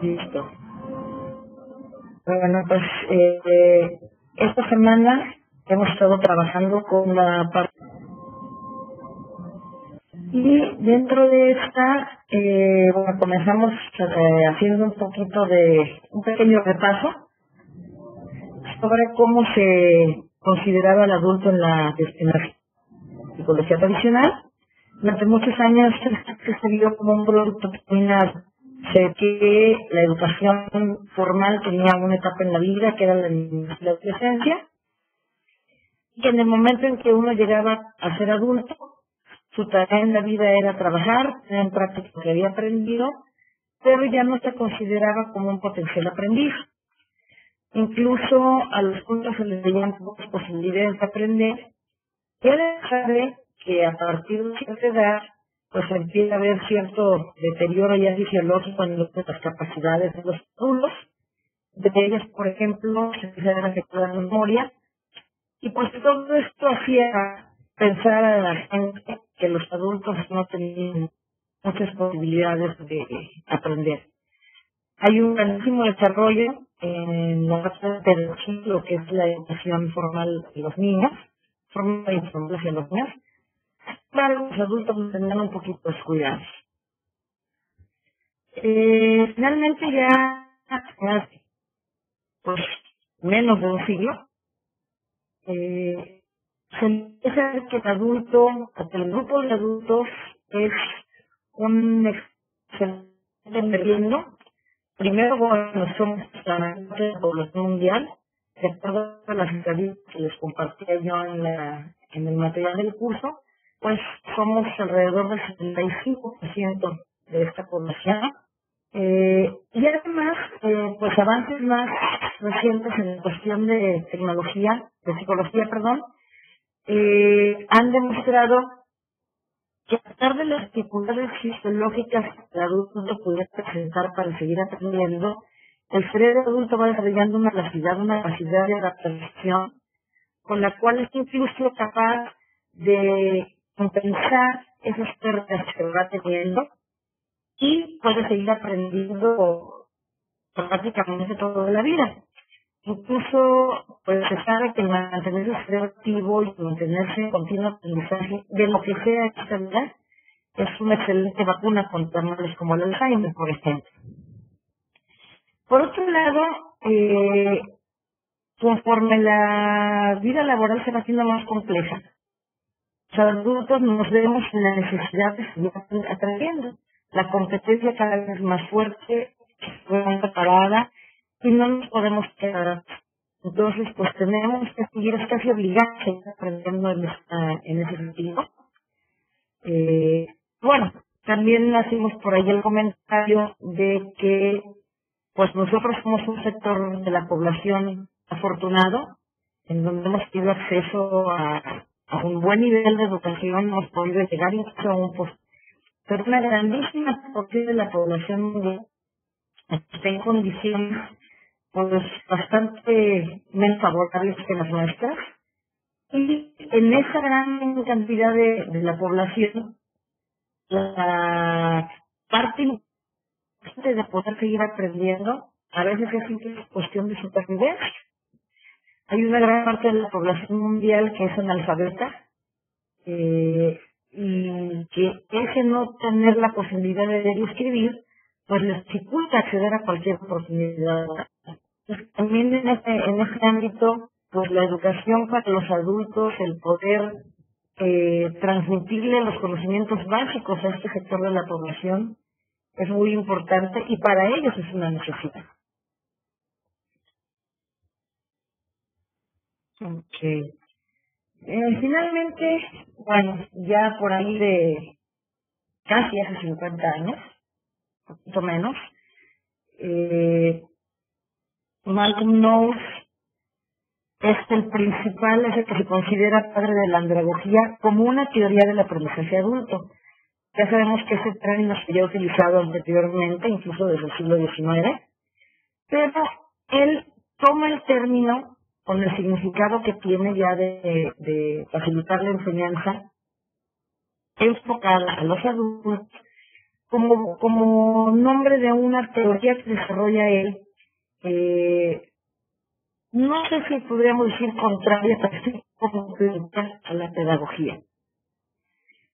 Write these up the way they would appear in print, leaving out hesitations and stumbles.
Listo. Bueno, pues esta semana hemos estado trabajando con la parte y dentro de esta, bueno, comenzamos haciendo un pequeño repaso sobre cómo se consideraba el adulto en la psicología tradicional. Durante muchos años se vio como un producto terminado. Sé que la educación formal tenía una etapa en la vida que era la adolescencia, y que en el momento en que uno llegaba a ser adulto, su tarea en la vida era trabajar, tener en práctica lo que había aprendido, pero ya no se consideraba como un potencial aprendiz. Incluso a los adultos se les veían pocas posibilidades de aprender. Ya se sabe que a partir de cierta edad, pues empieza a haber cierto deterioro ya fisiológico en las capacidades de los adultos. De ellas, por ejemplo, se empieza a ver afectada la memoria. Y pues todo esto hacía pensar a la gente que los adultos no tenían muchas posibilidades de aprender. Hay un grandísimo desarrollo en la parte de lo que es la educación formal de los niños, formal y informal hacia los niños. Claro, los adultos tenían un poquito descuidados. Finalmente ya hace pues menos de un siglo, se empieza a ver que el grupo de adultos es un excelente merendo. Primero, bueno, somos la mayoría de la población mundial, de acuerdo a las estadísticas que les compartía yo en el material del curso, pues somos alrededor del 75% de esta población. Y además, pues avances más recientes en cuestión de psicología, perdón, han demostrado que a pesar de las dificultades fisiológicas que el adulto no pudiera presentar para seguir aprendiendo, el cerebro adulto va desarrollando una capacidad de adaptación con la cual es incluso capaz de compensar esas pérdidas que va teniendo y puede seguir aprendiendo prácticamente toda la vida. Incluso, pues se sabe que mantenerse el cerebro activo y mantenerse en continuo aprendizaje de lo que sea esta vida es una excelente vacuna contra males como el Alzheimer, por ejemplo. Por otro lado, conforme la vida laboral se va haciendo más compleja, los adultos nos vemos en la necesidad de seguir aprendiendo. La competencia cada vez es más fuerte, más preparada, y no nos podemos quedar atrás. Entonces, pues tenemos que seguir, es casi obligados a seguir aprendiendo en ese sentido. Bueno, también hacemos por ahí el comentario de que pues nosotros somos un sector de la población afortunado, en donde hemos tenido acceso a un buen nivel de educación, hemos podido llegar incluso a un post. Pero una grandísima parte de la población mundial está en condiciones pues bastante menos favorables que las nuestras. Y en esa gran cantidad de la población, la parte importante de poder seguir aprendiendo a veces es simple cuestión de supervivencia. Hay una gran parte de la población mundial que es analfabeta, y que ese no tener la posibilidad de leer y escribir, pues les dificulta acceder a cualquier oportunidad. Entonces, también en este ámbito, pues la educación para los adultos, el poder transmitirle los conocimientos básicos a este sector de la población es muy importante y para ellos es una necesidad. Okay. Finalmente, bueno, ya por ahí de casi hace 50 años, un poquito menos, Malcolm Knowles es es el que se considera padre de la andragogía como una teoría del aprendizaje adulto. Ya sabemos que ese término se había utilizado anteriormente, incluso desde el siglo XIX, pero él toma el término con el significado que tiene ya de facilitar la enseñanza enfocada a los adultos como nombre de una teoría que desarrolla él, no sé si podríamos decir contraria, pero sí complementaria a la pedagogía.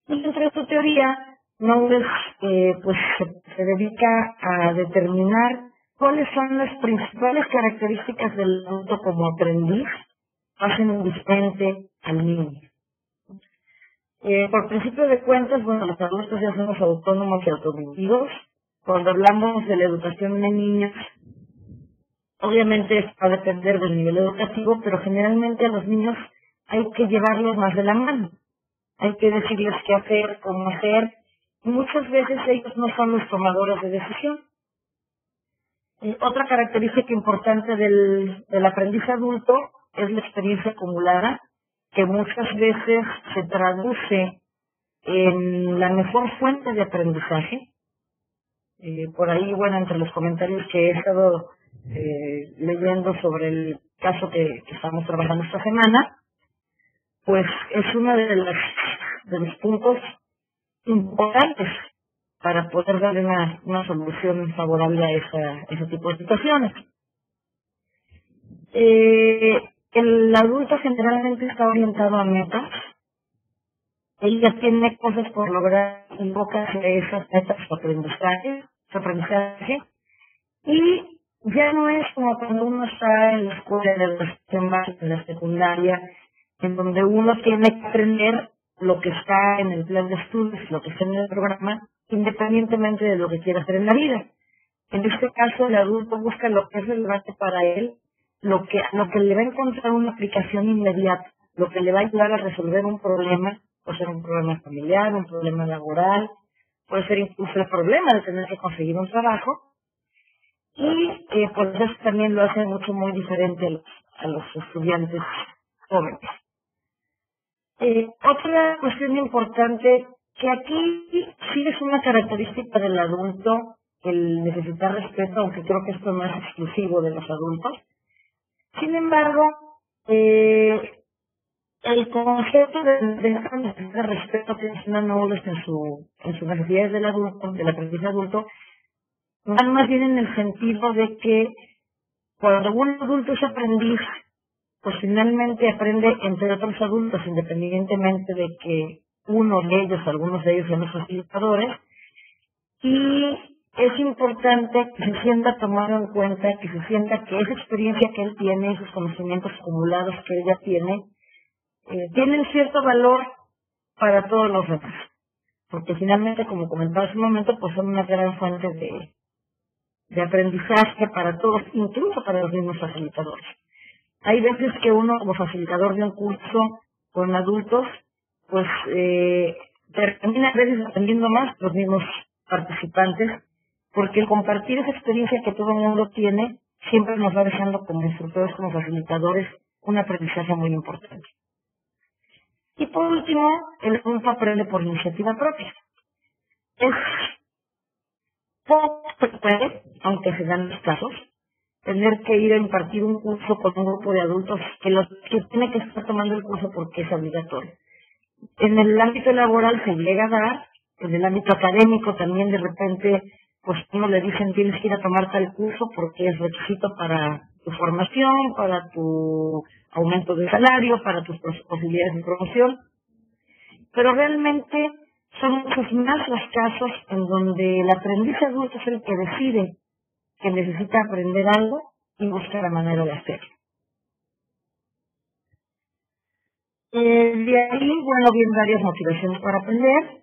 Y dentro de su teoría, Knowles pues se dedica a determinar cuáles son las principales características del adulto como aprendiz que hacen indiferente al niño. Por principio de cuentas, bueno, los adultos ya somos autónomos y automovidos. Cuando hablamos de la educación de niños, obviamente esto va a depender del nivel educativo, pero generalmente a los niños hay que llevarlos más de la mano. Hay que decirles qué hacer, cómo hacer, y muchas veces ellos no son los tomadores de decisión. Otra característica importante del aprendiz adulto es la experiencia acumulada, que muchas veces se traduce en la mejor fuente de aprendizaje. Por ahí, bueno, entre los comentarios que he estado leyendo sobre el caso que estamos trabajando esta semana, pues es uno de los puntos importantes para poder darle una solución favorable a ese tipo de situaciones. El adulto generalmente está orientado a metas. Él ya tiene cosas por lograr en boca de esas metas, su aprendizaje, y ya no es como cuando uno está en la escuela de la educación básica, en la secundaria, en donde uno tiene que aprender lo que está en el plan de estudios, lo que está en el programa, independientemente de lo que quiera hacer en la vida. En este caso, el adulto busca lo que es relevante para él, lo que le va a encontrar una aplicación inmediata, lo que le va a ayudar a resolver un problema, puede ser un problema familiar, un problema laboral, puede ser incluso el problema de tener que conseguir un trabajo, y pues eso también lo hace mucho muy diferente a los estudiantes jóvenes. Otra cuestión importante, que aquí sí es una característica del adulto, el necesitar respeto, aunque creo que esto no es exclusivo de los adultos. Sin embargo, el concepto de respeto que menciona Knowles en sus necesidades del adulto, del aprendiz adulto, van más bien en el sentido de que cuando un adulto es aprendiz, pues finalmente aprende entre otros adultos, independientemente de que algunos de ellos sean los facilitadores, y es importante que se sienta tomado en cuenta, que se sienta que esa experiencia que él tiene, esos conocimientos acumulados que ella tiene, tienen cierto valor para todos los demás. Porque finalmente, como comentaba hace un momento, pues son una gran fuente de aprendizaje para todos, incluso para los mismos facilitadores. Hay veces que uno, como facilitador de un curso con adultos, pues termina a veces aprendiendo más los mismos participantes, porque el compartir esa experiencia que todo el mundo tiene siempre nos va dejando como instructores, como facilitadores, un aprendizaje muy importante. Y por último, el adulto aprende por iniciativa propia. Es poco frecuente, aunque se dan los casos, tener que ir a impartir un curso con un grupo de adultos que tiene que estar tomando el curso porque es obligatorio. En el ámbito laboral se llega a dar, en el ámbito académico también de repente, pues uno le dicen tienes que ir a tomar tal curso porque es requisito para tu formación, para tu aumento de salario, para tus posibilidades de promoción, pero realmente son muchos más los casos en donde el aprendiz adulto es el que decide que necesita aprender algo y busca la manera de hacerlo. De ahí, bueno, vienen varias motivaciones para aprender.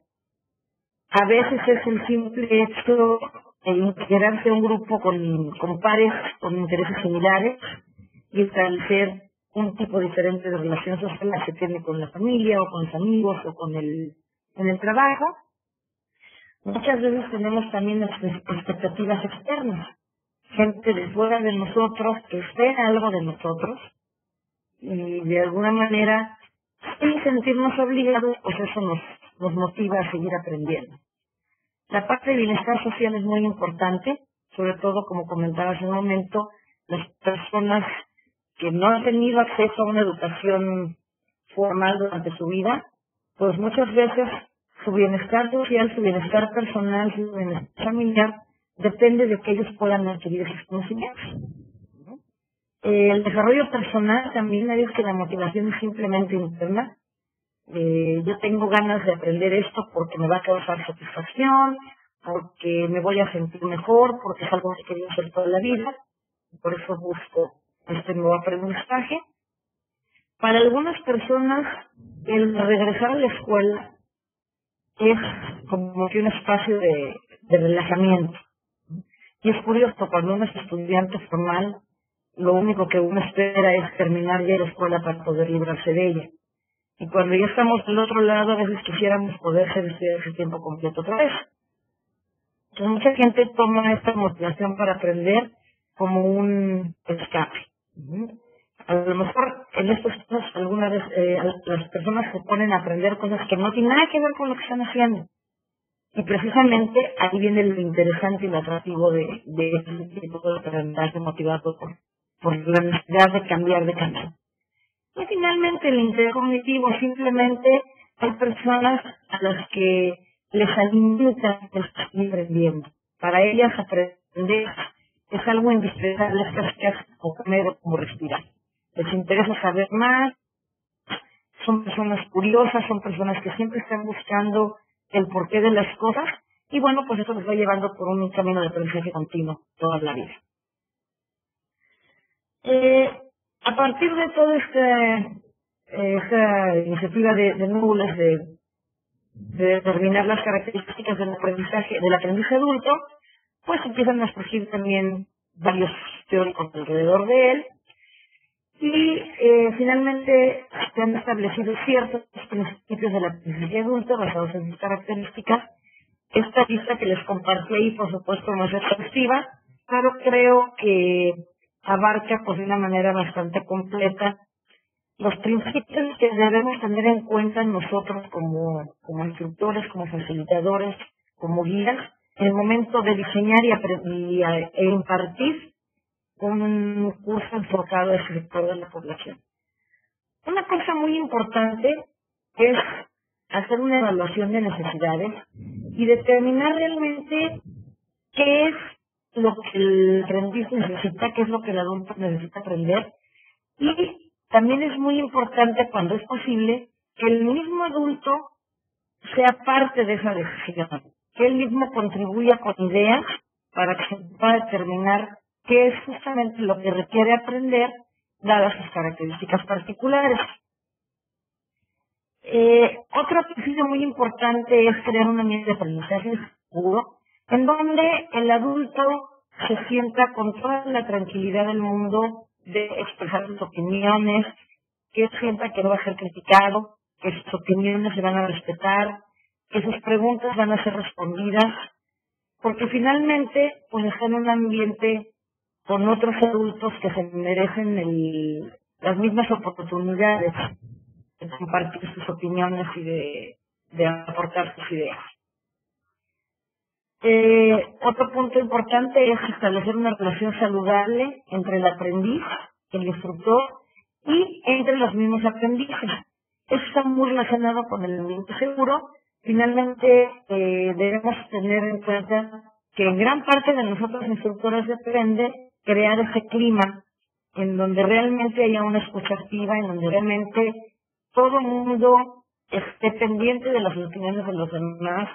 A veces es el simple hecho de integrarse a un grupo con pares con intereses similares y establecer un tipo diferente de relación social que se tiene con la familia o con los amigos o en el trabajo. Muchas veces tenemos también expectativas externas, gente de fuera de nosotros que espera algo de nosotros y de alguna manera, sin sentirnos obligados, pues eso nos motiva a seguir aprendiendo. La parte de bienestar social es muy importante, sobre todo, como comentaba hace un momento, las personas que no han tenido acceso a una educación formal durante su vida, pues muchas veces Su bienestar social, su bienestar personal, su bienestar familiar, depende de que ellos puedan adquirir esos conocimientos. El desarrollo personal también, es que la motivación es simplemente interna. Yo tengo ganas de aprender esto porque me va a causar satisfacción, porque me voy a sentir mejor, porque es algo que quería hacer toda la vida, y por eso busco este nuevo aprendizaje. Para algunas personas, el regresar a la escuela es como que un espacio de relajamiento. Y es curioso, cuando uno es estudiante formal, lo único que uno espera es terminar ya la escuela para poder librarse de ella. Y cuando ya estamos del otro lado, a veces quisiéramos poder ser estudiantes de tiempo completo otra vez. Entonces, mucha gente toma esta motivación para aprender como un escape. A lo mejor en estos casos, algunas veces, las personas se ponen a aprender cosas que no tienen nada que ver con lo que están haciendo. Y precisamente ahí viene lo interesante y lo atractivo de este tipo de aprendizaje motivado por la necesidad de cambiar de camino. Y finalmente el interés cognitivo, simplemente hay personas a las que les alimenta el estar aprendiendo. Para ellas aprender es algo indispensable, es casi como comer o como respirar. Les interesa saber más, son personas curiosas, son personas que siempre están buscando el porqué de las cosas, y bueno, pues eso les va llevando por un camino de aprendizaje continuo toda la vida. A partir de toda esta iniciativa de Nules de determinar las características del aprendizaje adulto, pues empiezan a surgir también varios teóricos alrededor de él, y finalmente se han establecido ciertos principios del aprendizaje adulto basados en sus características. Esta lista que les compartí ahí, por supuesto, no es exhaustiva, pero creo que abarca pues de una manera bastante completa los principios que debemos tener en cuenta nosotros como instructores, como facilitadores, como guías, en el momento de diseñar e impartir un curso enfocado al sector de la población. Una cosa muy importante es hacer una evaluación de necesidades y determinar realmente qué es lo que el aprendiz necesita, qué es lo que el adulto necesita aprender. Y también es muy importante, cuando es posible, que el mismo adulto sea parte de esa decisión, que él mismo contribuya con ideas para que se pueda determinar qué es justamente lo que requiere aprender, dadas sus características particulares. Otro principio muy importante es crear un ambiente de aprendizaje seguro, en donde el adulto se sienta con toda la tranquilidad del mundo de expresar sus opiniones, que sienta que no va a ser criticado, que sus opiniones se van a respetar, que sus preguntas van a ser respondidas, porque finalmente pues está en un ambiente con otros adultos que se merecen las mismas oportunidades de compartir sus opiniones y de aportar sus ideas. Otro punto importante es establecer una relación saludable entre el aprendiz, el instructor y entre los mismos aprendices. Esto está muy relacionado con el ambiente seguro. Finalmente, debemos tener en cuenta que en gran parte de nosotros instructores depende crear ese clima en donde realmente haya una escucha activa, en donde realmente todo el mundo esté pendiente de las opiniones de los demás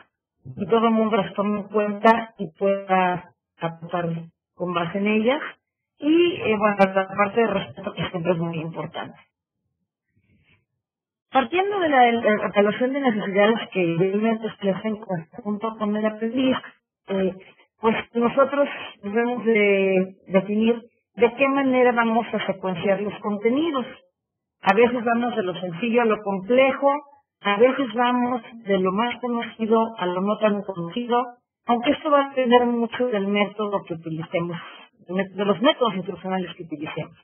y todo el mundo las tome en cuenta y pueda aportar con base en ellas. Y bueno, la parte de respeto, que siempre es muy importante. Partiendo de la evaluación de necesidades que evidentemente se hacen en conjunto con el aprendiz, pues nosotros debemos de definir de qué manera vamos a secuenciar los contenidos. A veces vamos de lo sencillo a lo complejo, a veces vamos de lo más conocido a lo no tan conocido, aunque esto va a depender mucho del método que utilicemos, de los métodos instruccionales que utilicemos.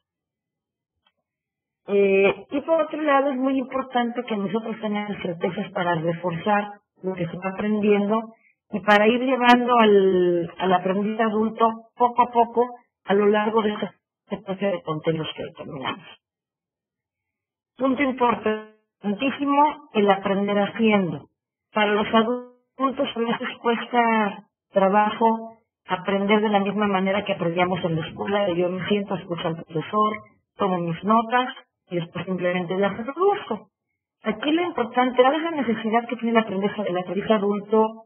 Y por otro lado, es muy importante que nosotros tengamos estrategias para reforzar lo que se va aprendiendo y para ir llevando al aprendiz adulto poco a poco a lo largo de esta secuencia de contenidos que determinamos. Punto importantísimo, el aprender haciendo. Para los adultos a veces cuesta trabajo aprender de la misma manera que aprendíamos en la escuela, de yo me siento, escucho al profesor, tomo mis notas y después simplemente las reproduzco. Aquí lo importante es la necesidad que tiene el aprendiz adulto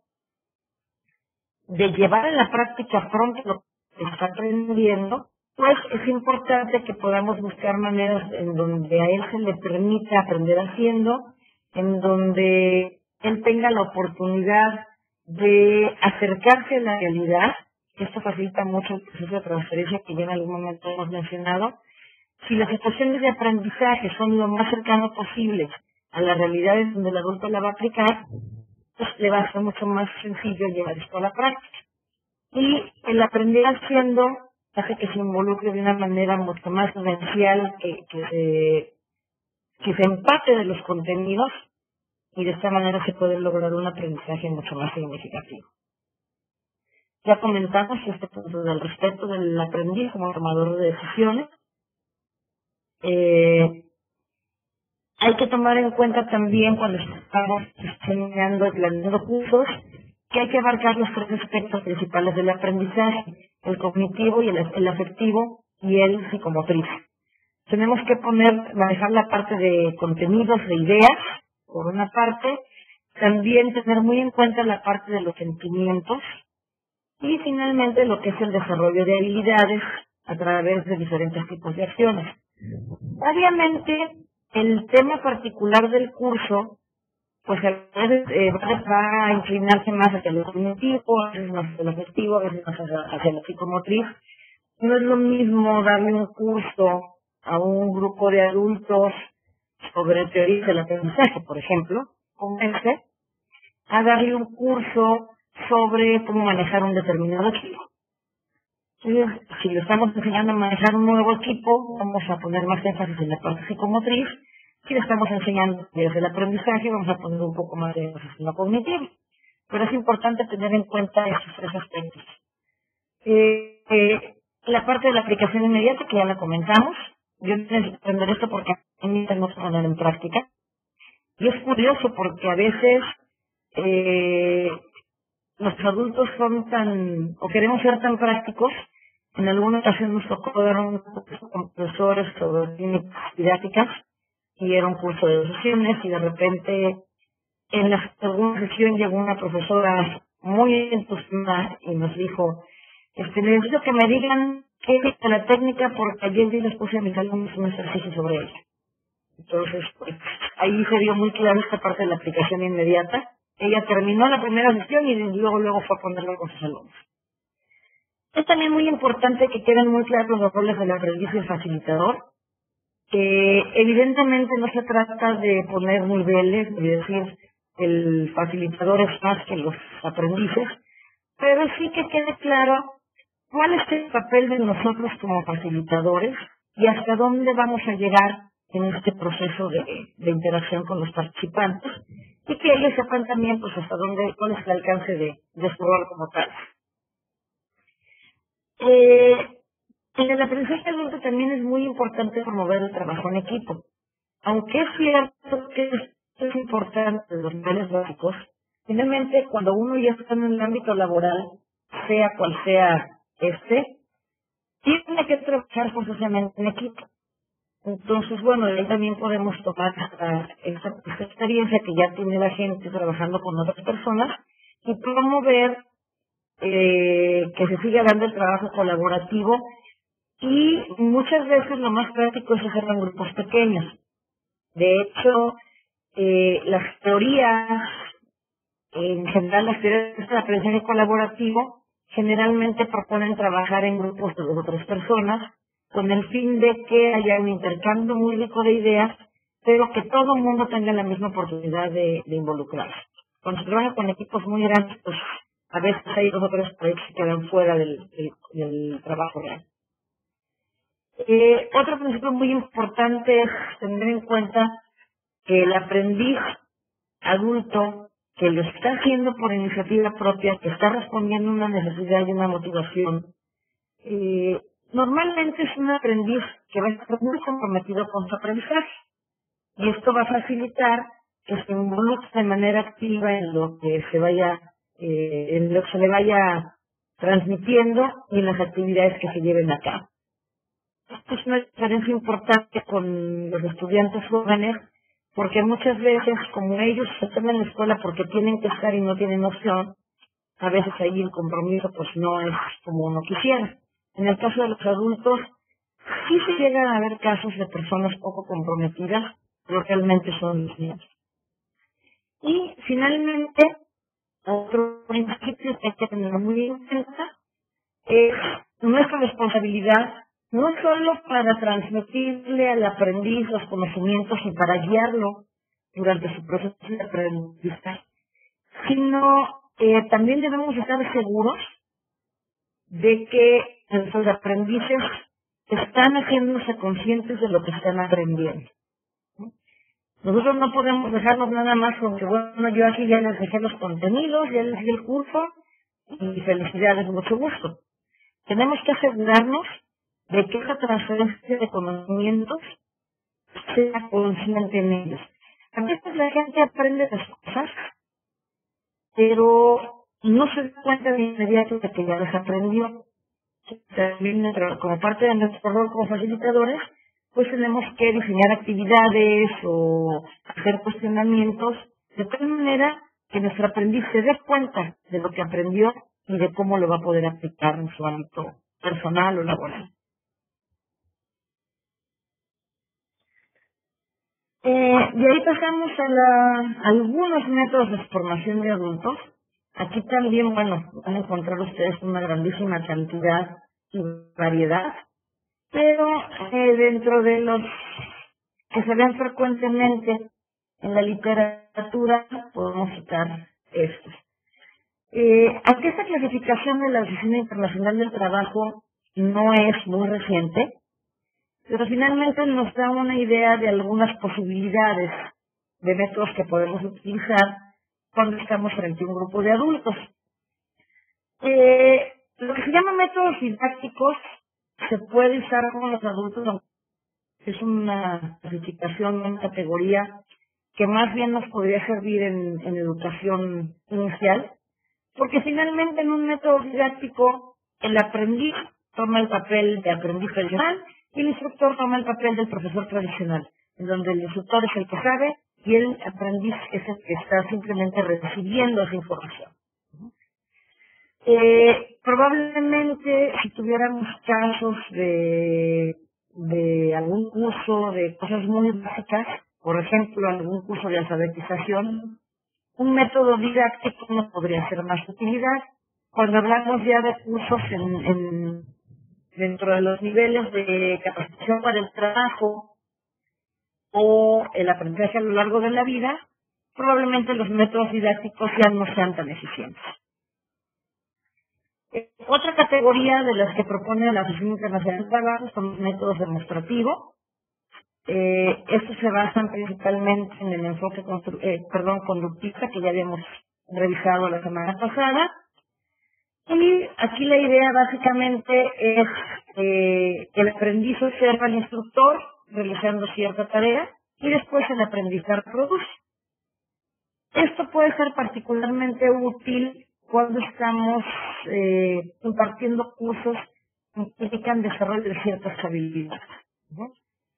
de llevar a la práctica pronto lo que está aprendiendo, pues es importante que podamos buscar maneras en donde a él se le permita aprender haciendo, en donde él tenga la oportunidad de acercarse a la realidad. Esto facilita mucho el proceso de transferencia que ya en algún momento hemos mencionado. Si las situaciones de aprendizaje son lo más cercano posible a la realidad en donde el adulto la va a aplicar, pues le va a ser mucho más sencillo llevar esto a la práctica. Y el aprender haciendo hace que se involucre de una manera mucho más vivencial, que se empate de los contenidos, y de esta manera se puede lograr un aprendizaje mucho más significativo. Ya comentamos este punto del respeto del aprendiz como formador de decisiones. Hay que tomar en cuenta también cuando estamos enseñando y planeando cursos que hay que abarcar los tres aspectos principales del aprendizaje: el cognitivo, y el afectivo y el psicomotriz. Tenemos que manejar la parte de contenidos, de ideas, por una parte, también tener muy en cuenta la parte de los sentimientos y finalmente lo que es el desarrollo de habilidades a través de diferentes tipos de acciones. Obviamente, el tema particular del curso, pues a veces va a inclinarse más hacia lo cognitivo, a veces más hacia lo afectivo, a veces más hacia lo psicomotriz. No es lo mismo darle un curso a un grupo de adultos sobre teorías del aprendizaje, por ejemplo, como a darle un curso sobre cómo manejar un determinado equipo. Entonces, si le estamos enseñando a manejar un nuevo equipo, vamos a poner más énfasis en la parte psicomotriz. Si le estamos enseñando desde el aprendizaje, vamos a poner un poco más de énfasis en lo cognitivo. Pero es importante tener en cuenta estos tres aspectos. La parte de la aplicación inmediata, que ya la comentamos. Yo necesito aprender esto porque a mí tengo que poner en práctica. Y es curioso porque a veces los adultos son o queremos ser tan prácticos. En alguna ocasión nos tocó dar un curso con profesores sobre técnicas didácticas y era un curso de 2 sesiones y de repente en la segunda sesión llegó una profesora muy entusiasmada y nos dijo, necesito que me digan qué es la técnica porque ayer les puse a mis alumnos un ejercicio sobre ella. Entonces, pues, ahí se vio muy claro esta parte de la aplicación inmediata. Ella terminó la primera sesión y luego fue a ponerlo con sus alumnos. Es también muy importante que queden muy claros los roles del aprendiz y el facilitador, que evidentemente no se trata de poner niveles, de decir el facilitador es más que los aprendices, pero sí que quede claro cuál es el papel de nosotros como facilitadores y hasta dónde vamos a llegar en este proceso de interacción con los participantes, y que ellos sepan también pues hasta cuál es el alcance de su rol como tal. En el aprendizaje adulto también es muy importante promover el trabajo en equipo. Aunque es cierto que esto es importante en los niveles básicos, finalmente cuando uno ya está en el ámbito laboral, sea cual sea tiene que trabajar forzosamente en equipo. Entonces, bueno, ahí también podemos tomar esta experiencia que ya tiene la gente trabajando con otras personas y promover que se siga dando el trabajo colaborativo, y muchas veces lo más práctico es hacerlo en grupos pequeños. De hecho, las teorías, en general las teorías de aprendizaje colaborativo, generalmente proponen trabajar en grupos de 2 o 3 personas con el fin de que haya un intercambio muy rico de ideas, pero que todo el mundo tenga la misma oportunidad de involucrarse. Cuando se trabaja con equipos muy grandes, pues a veces hay 2 o 3 proyectos que quedan fuera del trabajo real. Otro principio muy importante es tener en cuenta que el aprendiz adulto que lo está haciendo por iniciativa propia, que está respondiendo a una necesidad y una motivación, normalmente es un aprendiz que va a estar muy comprometido con su aprendizaje. Y esto va a facilitar que se involucre de manera activa en lo que se vaya, en lo que se le vaya transmitiendo y en las actividades que se lleven a cabo. Esto es una diferencia importante con los estudiantes jóvenes, porque muchas veces, como ellos están en la escuela porque tienen que estar y no tienen opción, a veces ahí el compromiso pues no es como uno quisiera. En el caso de los adultos, sí se llegan a ver casos de personas poco comprometidas, pero realmente son los niños. Y finalmente, otro principio que hay que tener muy en cuenta es nuestra responsabilidad, no solo para transmitirle al aprendiz los conocimientos y para guiarlo durante su proceso de aprendizaje, sino también debemos estar seguros de que nuestros aprendices están haciéndose conscientes de lo que están aprendiendo. Nosotros no podemos dejarnos nada más con que, bueno, yo aquí ya les dejé los contenidos, ya les di el curso y felicidades, mucho gusto. Tenemos que asegurarnos de que esa transferencia de conocimientos sea consciente en ellos. A veces la gente aprende las cosas, pero no se da cuenta de inmediato de que ya las aprendió. También como parte de nuestro rol como facilitadores, pues tenemos que diseñar actividades o hacer cuestionamientos de tal manera que nuestro aprendiz se dé cuenta de lo que aprendió y de cómo lo va a poder aplicar en su ámbito personal o laboral. De ahí pasamos a algunos métodos de formación de adultos. Aquí también, bueno, van a encontrar ustedes una grandísima cantidad y variedad, pero dentro de los que se ven frecuentemente en la literatura podemos citar estos. Aunque esta clasificación de la Oficina Internacional del Trabajo no es muy reciente, pero finalmente nos da una idea de algunas posibilidades de métodos que podemos utilizar cuando estamos frente a un grupo de adultos. Lo que se llama métodos didácticos se puede usar con los adultos, es una clasificación, una categoría que más bien nos podría servir en educación inicial, porque finalmente en un método didáctico el aprendiz toma el papel de aprendiz tradicional y el instructor toma el papel del profesor tradicional, en donde el instructor es el que sabe y el aprendiz es el que está simplemente recibiendo esa información. Probablemente si tuviéramos casos de algún curso de cosas muy básicas, por ejemplo, algún curso de alfabetización, un método didáctico nos podría ser más utilidad. Cuando hablamos ya de cursos dentro de los niveles de capacitación para el trabajo o el aprendizaje a lo largo de la vida, probablemente los métodos didácticos ya no sean tan eficientes. Otra categoría de las que propone la Oficina Internacional del Trabajo son los métodos demostrativos. Estos se basan principalmente en el enfoque conductista que ya habíamos revisado la semana pasada. Y aquí la idea básicamente es que el aprendiz observa al instructor realizando cierta tarea y después el aprendizaje produce. Esto puede ser particularmente útil cuando estamos impartiendo cursos que implican desarrollo de ciertas habilidades, ¿no?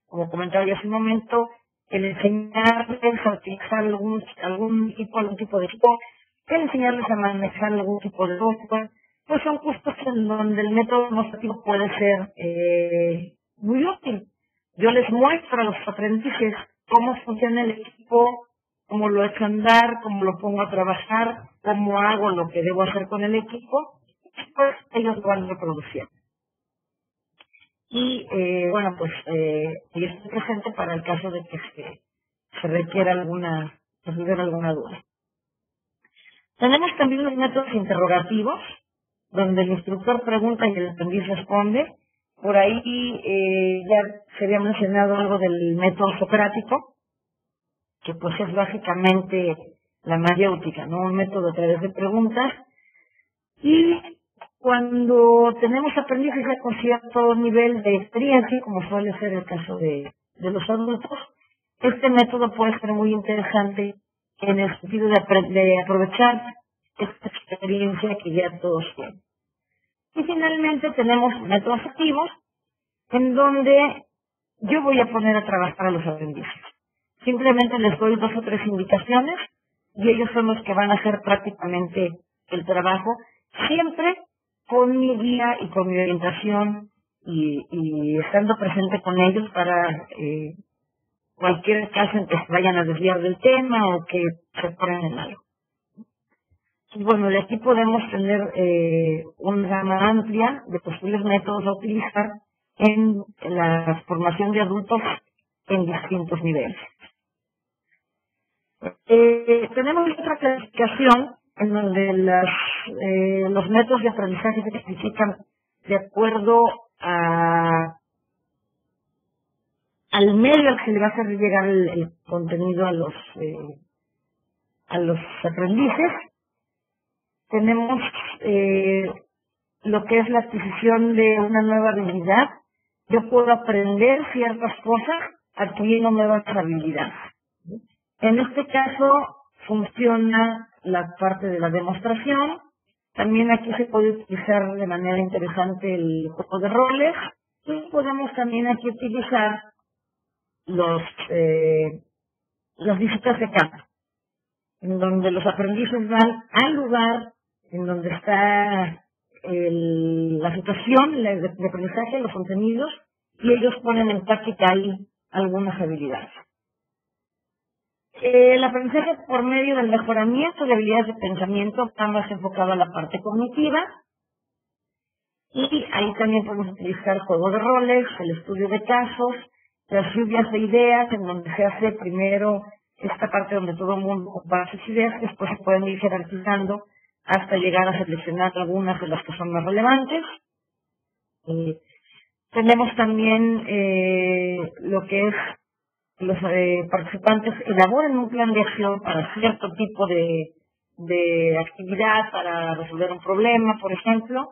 Como comentaba yo hace un momento, el enseñarles a utilizar algún tipo de equipo, el enseñarles a manejar algún tipo de software, pues son cursos en donde el método demostrativo puede ser muy útil. Yo les muestro a los aprendices cómo funciona el equipo, cómo lo echo a andar, cómo lo pongo a trabajar, cómo hago lo que debo hacer con el equipo, pues ellos lo van reproduciendo. Y bueno, pues yo estoy presente para el caso de que se requiera resolver alguna duda. Tenemos también los métodos interrogativos, donde el instructor pregunta y el aprendiz responde. Por ahí ya se había mencionado algo del método socrático, que pues es básicamente la mayéutica, ¿no? Un método a través de preguntas. Y cuando tenemos aprendices ya con cierto nivel de experiencia, como suele ser el caso de los adultos, este método puede ser muy interesante en el sentido de aprovechar esta experiencia que ya todos tienen. Y finalmente tenemos métodos activos, en donde yo voy a poner a trabajar a los aprendices. Simplemente les doy 2 o 3 indicaciones y ellos son los que van a hacer prácticamente el trabajo, siempre con mi guía y con mi orientación y estando presente con ellos para cualquier caso en que se vayan a desviar del tema o que se ponen en algo. Y bueno, de aquí podemos tener una gama amplia de posibles métodos a utilizar en la formación de adultos en distintos niveles. Tenemos otra clasificación en donde los métodos de aprendizaje se clasifican de acuerdo al medio al que le va a hacer llegar el contenido a los aprendices. Tenemos lo que es la adquisición de una nueva habilidad. Yo puedo aprender ciertas cosas adquiriendo nuevas habilidades. En este caso funciona la parte de la demostración. También aquí se puede utilizar de manera interesante el juego de roles y podemos también aquí utilizar las visitas de campo, en donde los aprendices van al lugar en donde está la situación de aprendizaje, los contenidos, y ellos ponen en práctica ahí algunas habilidades. El aprendizaje por medio del mejoramiento de habilidades de pensamiento está más enfocado a la parte cognitiva, y ahí también podemos utilizar juego de roles, el estudio de casos, las lluvias de ideas, en donde se hace primero esta parte donde todo el mundo compara sus ideas, después se pueden ir jerarquizando hasta llegar a seleccionar algunas de las que son más relevantes. Tenemos también lo que es los participantes elaboran un plan de acción para cierto tipo de actividad, para resolver un problema, por ejemplo.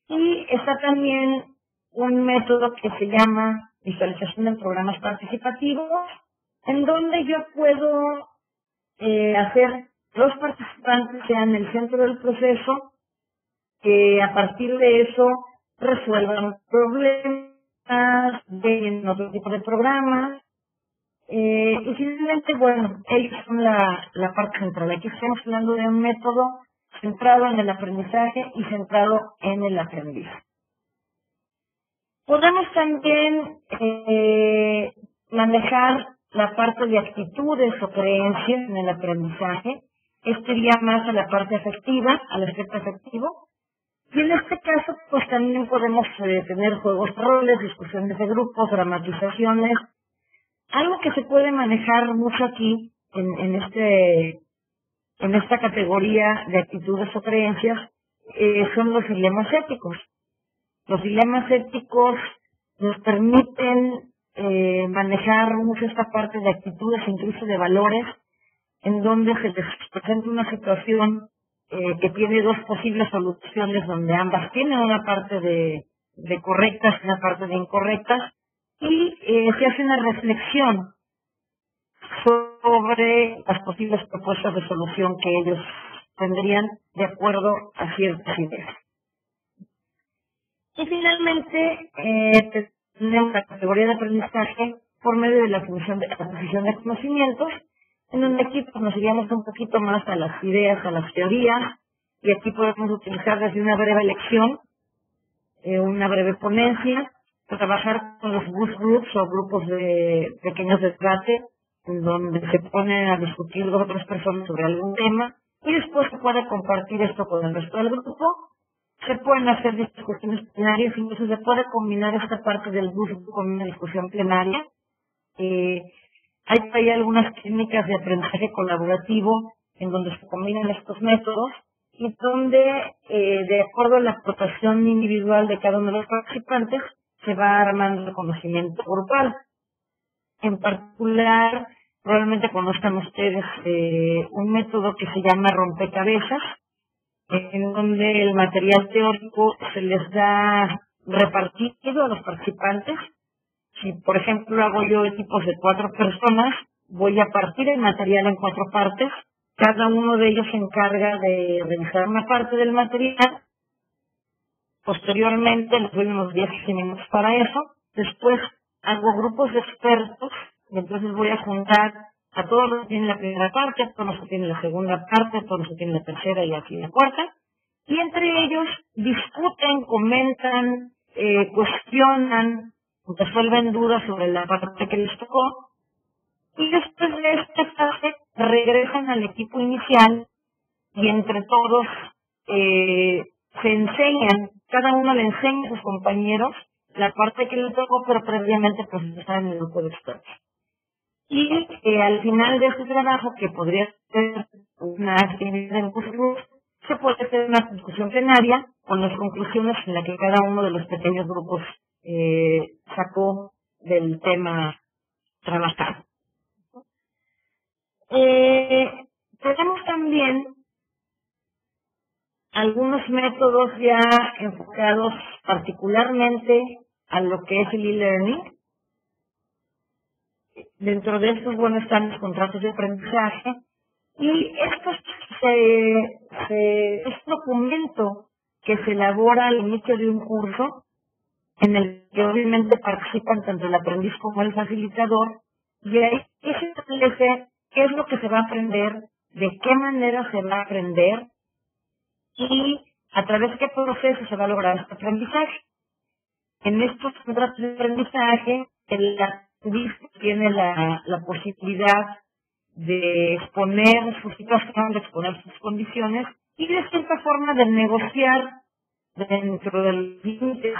Y está también un método que se llama visualización de programas participativos, en donde yo puedo hacer los participantes sean el centro del proceso, que a partir de eso resuelvan problemas, den otro tipo de programas, y finalmente, bueno, ellos son la parte central. Aquí estamos hablando de un método centrado en el aprendizaje y centrado en el aprendiz. Podemos también manejar la parte de actitudes o creencias en el aprendizaje. Este iría más a la parte afectiva, al aspecto afectivo. Y en este caso, pues también podemos tener juegos de roles, discusiones de grupos, dramatizaciones. Algo que se puede manejar mucho aquí, en esta categoría de actitudes o creencias, son los dilemas éticos. Los dilemas éticos nos permiten manejar mucho esta parte de actitudes, incluso de valores, en donde se les presenta una situación que tiene 2 posibles soluciones, donde ambas tienen una parte de correctas y una parte de incorrectas, y se hace una reflexión sobre las posibles propuestas de solución que ellos tendrían de acuerdo a ciertas ideas. Y finalmente, tenemos la categoría de aprendizaje por medio de la adquisición de conocimientos, en donde aquí pues, nos iríamos un poquito más a las ideas, a las teorías, y aquí podemos utilizar desde una breve lección, una breve ponencia, trabajar con los bus groups o grupos de pequeños de debate, en donde se ponen a discutir 2 o 3 personas sobre algún tema, y después se puede compartir esto con el resto del grupo. Se pueden hacer discusiones plenarias, incluso se puede combinar esta parte del bus group con una discusión plenaria. Hay algunas técnicas de aprendizaje colaborativo en donde se combinan estos métodos y donde, de acuerdo a la aportación individual de cada uno de los participantes, se va armando el conocimiento grupal. En particular, probablemente conozcan ustedes un método que se llama rompecabezas, en donde el material teórico se les da repartido a los participantes, Si, por ejemplo, hago yo equipos de 4 personas, voy a partir el material en 4 partes. Cada uno de ellos se encarga de revisar una parte del material. Posteriormente, les doy unos 10 minutos para eso. Después, hago grupos de expertos, y entonces voy a juntar a todos los que tienen la primera parte, a todos los que tienen la segunda parte, a todos los que tienen la tercera y así la cuarta. Y entre ellos discuten, comentan, cuestionan, resuelven dudas sobre la parte que les tocó. Y después de esta fase regresan al equipo inicial y entre todos se enseñan, cada uno le enseña a sus compañeros la parte que le tocó, pero previamente pues están en el grupo de expertos. Y al final de este trabajo, que podría ser una actividad en cursos, se puede hacer una discusión plenaria con las conclusiones en las que cada uno de los pequeños grupos sacó del tema trabajado. Tenemos también algunos métodos ya enfocados particularmente a lo que es el e-learning. Dentro de estos, bueno, están los contratos de aprendizaje y esto es un documento que se elabora al inicio de un curso en el que obviamente participan tanto el aprendiz como el facilitador y ahí se establece qué es lo que se va a aprender, de qué manera se va a aprender y a través de qué proceso se va a lograr este aprendizaje. En estos contratos de aprendizaje, el aprendiz tiene la posibilidad de exponer su situación, de exponer sus condiciones y de cierta forma de negociar dentro de los límites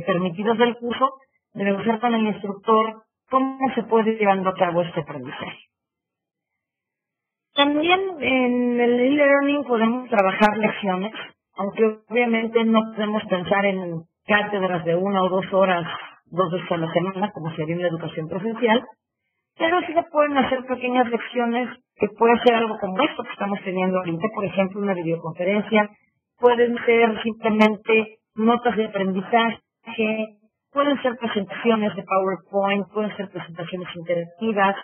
permitidos del curso, de negociar con el instructor cómo se puede ir llevando a cabo este aprendizaje. También en el e-learning podemos trabajar lecciones, aunque obviamente no podemos pensar en cátedras de 1 o 2 horas, 2 veces a la semana, como sería en la educación presencial, pero sí se pueden hacer pequeñas lecciones que puede ser algo como esto que estamos teniendo ahorita, por ejemplo, una videoconferencia, pueden ser simplemente notas de aprendizaje, pueden ser presentaciones de PowerPoint, pueden ser presentaciones interactivas,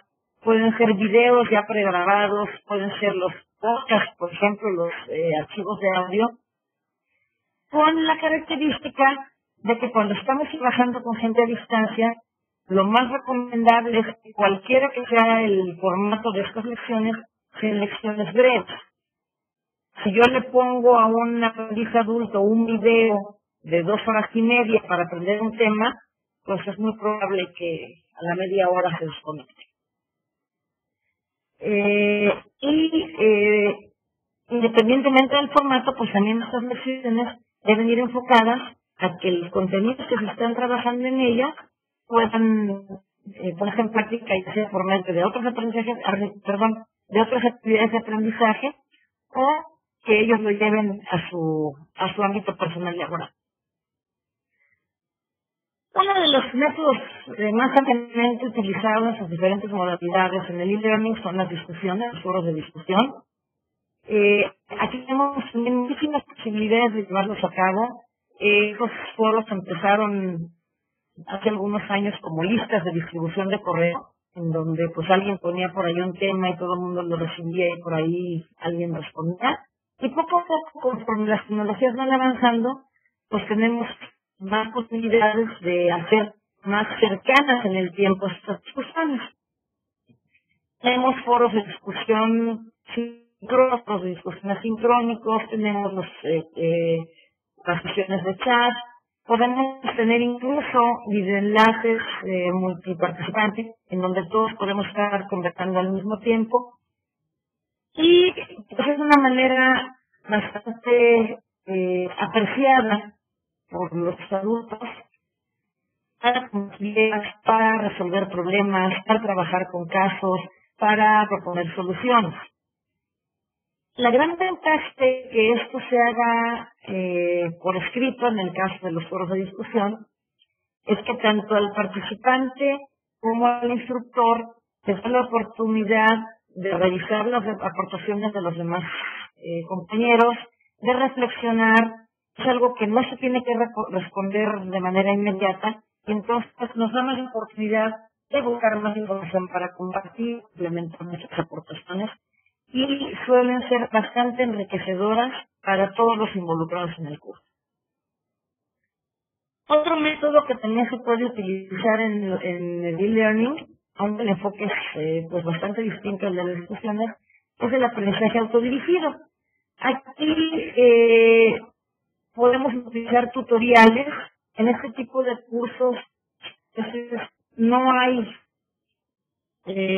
pueden ser videos ya pregrabados, pueden ser los podcasts, por ejemplo, los archivos de audio, con la característica de que cuando estamos trabajando con gente a distancia, lo más recomendable es que cualquiera que sea el formato de estas lecciones, sean lecciones breves. Si yo le pongo a un aprendiz adulto un video de 2 horas y media para aprender un tema, pues es muy probable que a la media hora se desconecte. Independientemente del formato, pues también estas lecciones deben ir enfocadas a que los contenidos que se están trabajando en ellas puedan ponerse en práctica y sea por medio de otros aprendizajes, de otras actividades de aprendizaje, o que ellos lo lleven a su ámbito personal y laboral. Uno de los métodos más ampliamente utilizados en sus diferentes modalidades en el e-learning son las discusiones, los foros de discusión. Aquí tenemos también muchísimas posibilidades de llevarlos a cabo. Estos foros empezaron hace algunos años como listas de distribución de correo, en donde pues alguien ponía por ahí un tema y todo el mundo lo recibía y por ahí alguien respondía. Y poco a poco, conforme las tecnologías van avanzando, pues tenemos más posibilidades de hacer más cercanas en el tiempo estas discusiones. Tenemos foros de discusión síncronos, de discusión asincrónicos, tenemos las sesiones de chat, podemos tener incluso videoenlaces multiparticipantes en donde todos podemos estar conversando al mismo tiempo. Y pues, es una manera bastante apreciada por los adultos para resolver problemas, para trabajar con casos, para proponer soluciones. La gran ventaja de que esto se haga por escrito, en el caso de los foros de discusión, es que tanto al participante como al instructor les da la oportunidad de revisar las aportaciones de los demás compañeros, de reflexionar. Es algo que no se tiene que responder de manera inmediata, y entonces nos da más oportunidad de buscar más información para compartir, implementar nuestras aportaciones y suelen ser bastante enriquecedoras para todos los involucrados en el curso. Otro método que también se puede utilizar en el e-learning, aunque el enfoque es pues bastante distinto al de las discusiones, es el aprendizaje autodirigido. Aquí podemos utilizar tutoriales. En este tipo de cursos no hay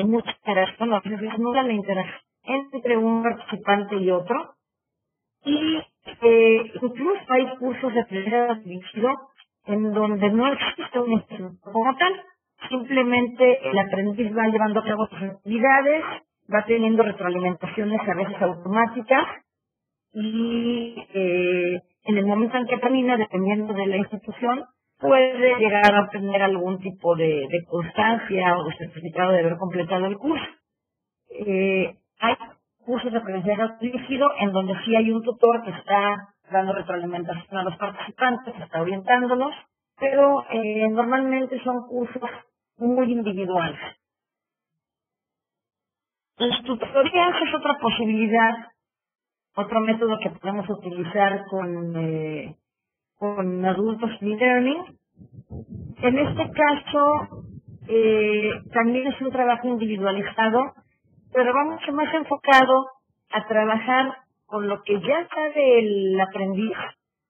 mucha interacción, a veces es nula la interacción entre un participante y otro. Y incluso hay cursos de aprendizaje dirigido en donde no existe un instructor como tal. Simplemente el aprendiz va llevando a cabo sus actividades, va teniendo retroalimentaciones a veces automáticas y en el momento en que termina, dependiendo de la institución, puede llegar a obtener algún tipo de constancia o de certificado de haber completado el curso. Hay cursos de aprendizaje dirigido en donde sí hay un tutor que está dando retroalimentación a los participantes, que está orientándolos, pero normalmente son cursos muy individuales. Las tutorías es otra posibilidad, otro método que podemos utilizar con adultos e-learning. En este caso, también es un trabajo individualizado, pero va mucho más enfocado a trabajar con lo que ya sabe el aprendiz,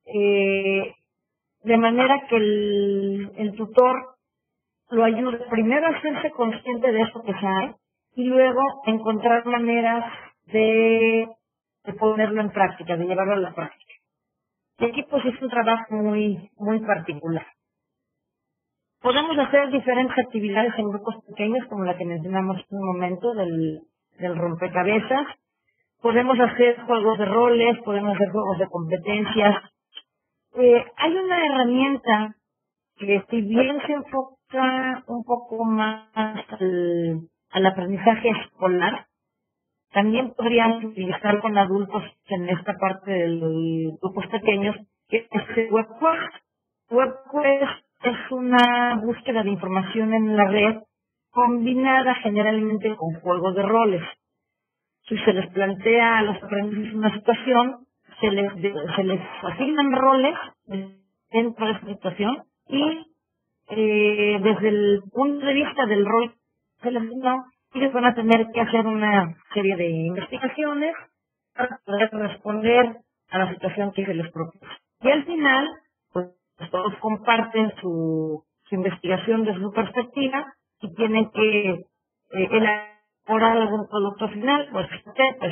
de manera que el tutor lo ayude primero a hacerse consciente de eso que sabe y luego encontrar maneras de ponerlo en práctica, de llevarlo a la práctica. Y aquí pues es un trabajo muy particular. Podemos hacer diferentes actividades en grupos pequeños, como la que mencionamos en un momento del rompecabezas. Podemos hacer juegos de roles, podemos hacer juegos de competencias. Hay una herramienta que, si bien se enfoca un poco más al aprendizaje escolar, también podríamos utilizar con adultos en esta parte de los grupos pequeños, que es el WebQuest. WebQuest es una búsqueda de información en la red combinada generalmente con juegos de roles. Si se les plantea a los aprendices una situación, se les asignan roles dentro de esa situación y desde el punto de vista del rol se les asignó, ellos van a tener que hacer una serie de investigaciones para poder responder a la situación que se les propuso. Y al final, pues todos comparten su investigación desde su perspectiva y tienen que elaborar algún producto final, pues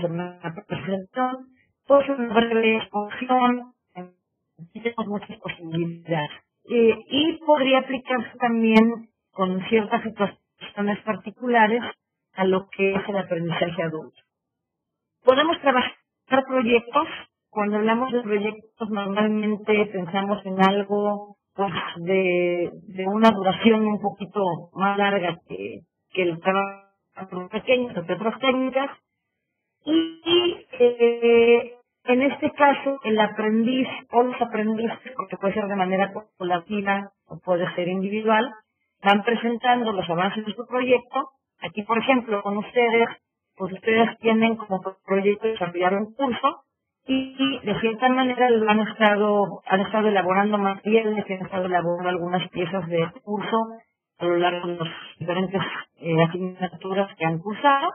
una presentación, pues una breve exposición, tenemos muchas posibilidades. Y podría aplicarse también con ciertas situaciones particulares a lo que es el aprendizaje adulto. Podemos trabajar proyectos. Cuando hablamos de proyectos, normalmente pensamos en algo pues de una duración un poquito más larga que el trabajo pequeño, o que otras técnicas. Y en este caso, el aprendiz o los aprendices, porque puede ser de manera colaborativa o puede ser individual, van presentando los avances de su proyecto. Aquí, por ejemplo, con ustedes, pues ustedes tienen como proyecto desarrollar un curso y de cierta manera lo han estado elaborando materiales, han estado elaborando algunas piezas de curso a lo largo de las diferentes asignaturas que han cursado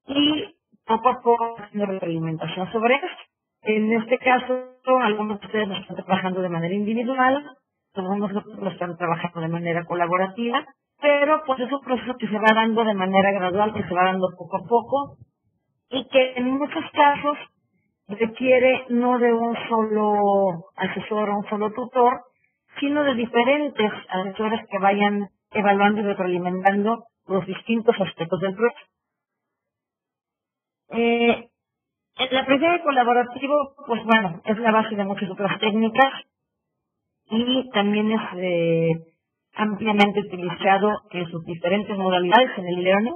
y poco a poco haciendo retroalimentación sobre esto. En este caso, algunos de ustedes lo están trabajando de manera individual, algunos otros lo están trabajando de manera colaborativa, pero pues es un proceso que se va dando de manera gradual, que se va dando poco a poco y que en muchos casos requiere no de un solo asesor o un solo tutor, sino de diferentes asesores que vayan evaluando y retroalimentando los distintos aspectos del proyecto. El aprendizaje colaborativo, pues bueno, es la base de muchas otras técnicas y también es ampliamente utilizado en sus diferentes modalidades en el e-learning.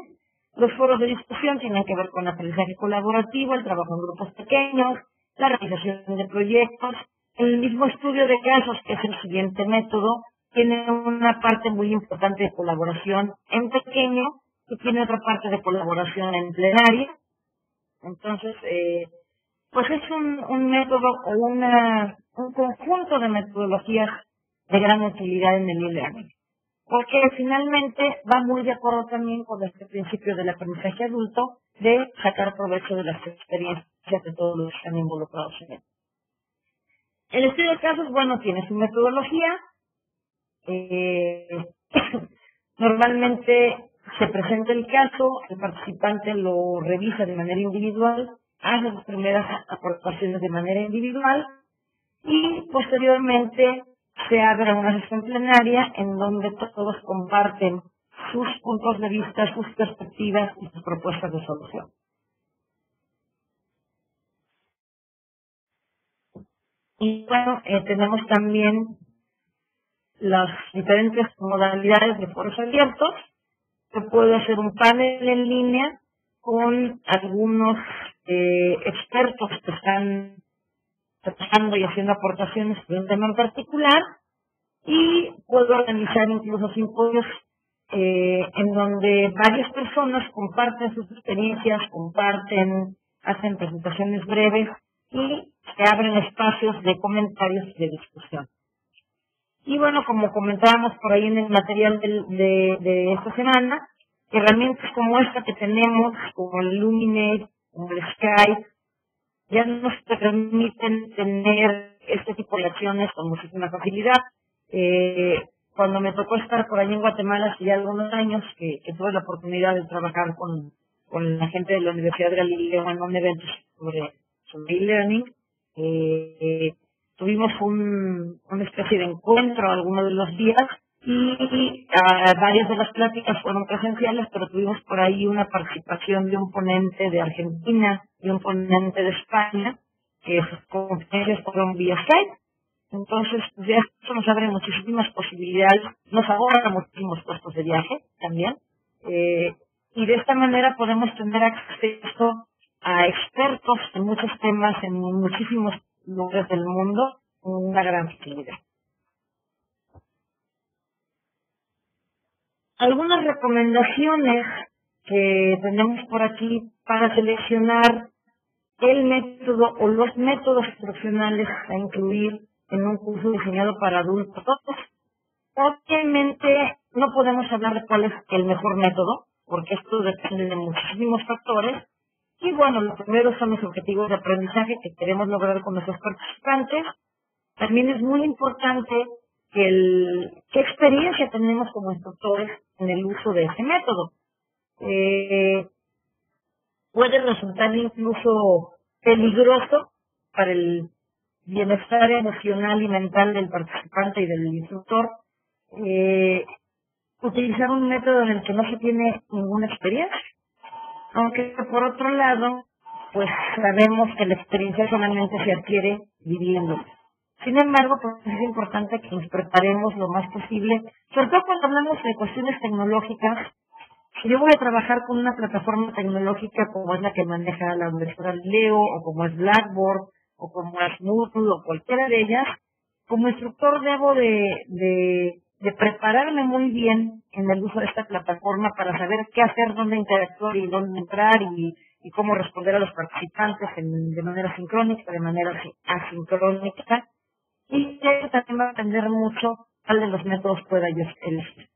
Los foros de discusión tienen que ver con el aprendizaje colaborativo, el trabajo en grupos pequeños, la realización de proyectos. El mismo estudio de casos, que es el siguiente método, tiene una parte muy importante de colaboración en pequeño y tiene otra parte de colaboración en plenaria. Entonces, pues es un método o un conjunto de metodologías de gran utilidad en el e-learning, porque finalmente va muy de acuerdo también con este principio del aprendizaje adulto de sacar provecho de las experiencias de todos los que están involucrados en él. El estudio de casos, bueno, tiene su metodología. Normalmente se presenta el caso, el participante lo revisa de manera individual, hace sus primeras aportaciones de manera individual y posteriormente se abre una sesión plenaria en donde todos comparten sus puntos de vista, sus perspectivas y sus propuestas de solución. Y bueno, tenemos también las diferentes modalidades de foros abiertos. Se puede hacer un panel en línea con algunos expertos que están tratando y haciendo aportaciones de un tema en particular, y puedo organizar incluso simposios en donde varias personas comparten sus experiencias, hacen presentaciones breves y se abren espacios de comentarios y de discusión. Y bueno, como comentábamos por ahí en el material de esta semana, herramientas como esta que tenemos, como el Luminate, como el Skype, ya nos permiten tener este tipo de acciones con muchísima facilidad. Cuando me tocó estar por allí en Guatemala hace ya algunos años, que tuve la oportunidad de trabajar con la gente de la Universidad de Galileo en un evento sobre e-learning, tuvimos una especie de encuentro algunos de los días y varias de las pláticas fueron presenciales, pero tuvimos por ahí una participación de un ponente de Argentina y un ponente de España, que sus conferencias fueron vía Skype. Entonces, ya esto nos abre muchísimas posibilidades, nos ahorra muchísimos costos de viaje también, y de esta manera podemos tener acceso a expertos en muchos temas, en muchísimos lugares del mundo, con una gran facilidad. Algunas recomendaciones que tenemos por aquí para seleccionar el método o los métodos instruccionales a incluir en un curso diseñado para adultos. Obviamente no podemos hablar de cuál es el mejor método, porque esto depende de muchísimos factores. Y bueno, lo primero son los objetivos de aprendizaje que queremos lograr con nuestros participantes. También es muy importante qué experiencia tenemos como instructores en el uso de ese método. Puede resultar incluso peligroso para el bienestar emocional y mental del participante y del instructor utilizar un método en el que no se tiene ninguna experiencia. Aunque por otro lado, pues sabemos que la experiencia solamente se adquiere viviendo. Sin embargo, pues es importante que nos preparemos lo más posible, sobre todo cuando hablamos de cuestiones tecnológicas. Si yo voy a trabajar con una plataforma tecnológica como es la que maneja la Universidad Galileo, o como es Blackboard, o como es Moodle, o cualquiera de ellas, como instructor debo de prepararme muy bien en el uso de esta plataforma para saber qué hacer, dónde interactuar y dónde entrar y cómo responder a los participantes de manera sincrónica, de manera asincrónica. Y eso también va a depender mucho cuál de los métodos pueda yo elegir.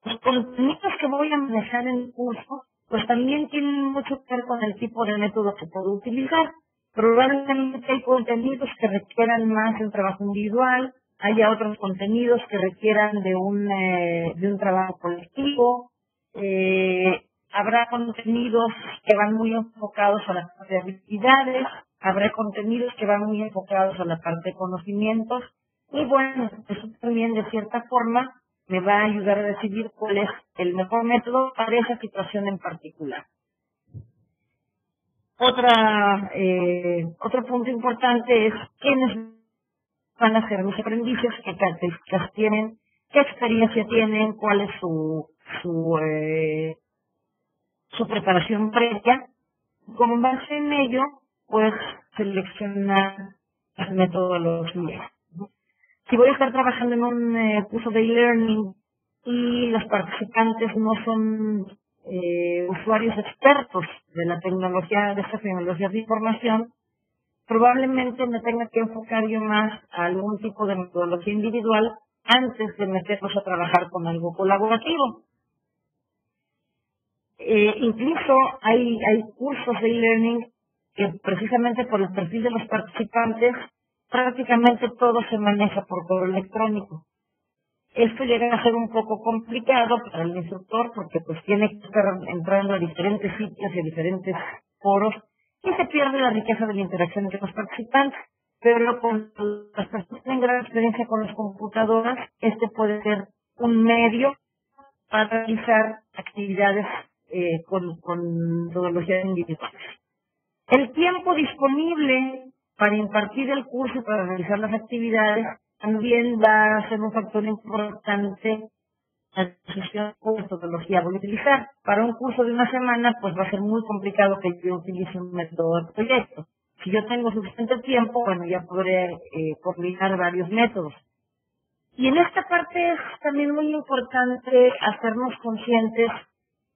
Los contenidos que voy a manejar en el curso, pues también tienen mucho que ver con el tipo de método que puedo utilizar. Probablemente hay contenidos que requieran más de un trabajo individual, haya otros contenidos que requieran de un trabajo colectivo, habrá contenidos que van muy enfocados a la parte de habilidades, habrá contenidos que van muy enfocados a la parte de conocimientos, y bueno, eso también de cierta forma me va a ayudar a decidir cuál es el mejor método para esa situación en particular. Otro punto importante es quiénes van a ser mis aprendices, qué características tienen, qué experiencia tienen, cuál es su preparación previa. Con base en ello, pues seleccionar las metodologías. Si voy a estar trabajando en un curso de e-learning y los participantes no son usuarios expertos de la tecnología, de estas tecnologías de información, probablemente me tenga que enfocar yo más a algún tipo de metodología individual antes de meterlos a trabajar con algo colaborativo. Incluso hay cursos de e-learning que precisamente por el perfil de los participantes prácticamente todo se maneja por correo electrónico. Esto llega a ser un poco complicado para el instructor porque pues tiene que estar entrando a diferentes sitios y a diferentes foros y se pierde la riqueza de la interacción entre los participantes. Pero con las personas que tienen gran experiencia con las computadoras, este puede ser un medio para realizar actividades con metodologías individuales. El tiempo disponible para impartir el curso y para realizar las actividades también va a ser un factor importante la decisión de metodología voy a utilizar. Para un curso de una semana, pues va a ser muy complicado que yo utilice un método de proyecto. Si yo tengo suficiente tiempo, bueno, ya podré combinar varios métodos. Y en esta parte es también muy importante hacernos conscientes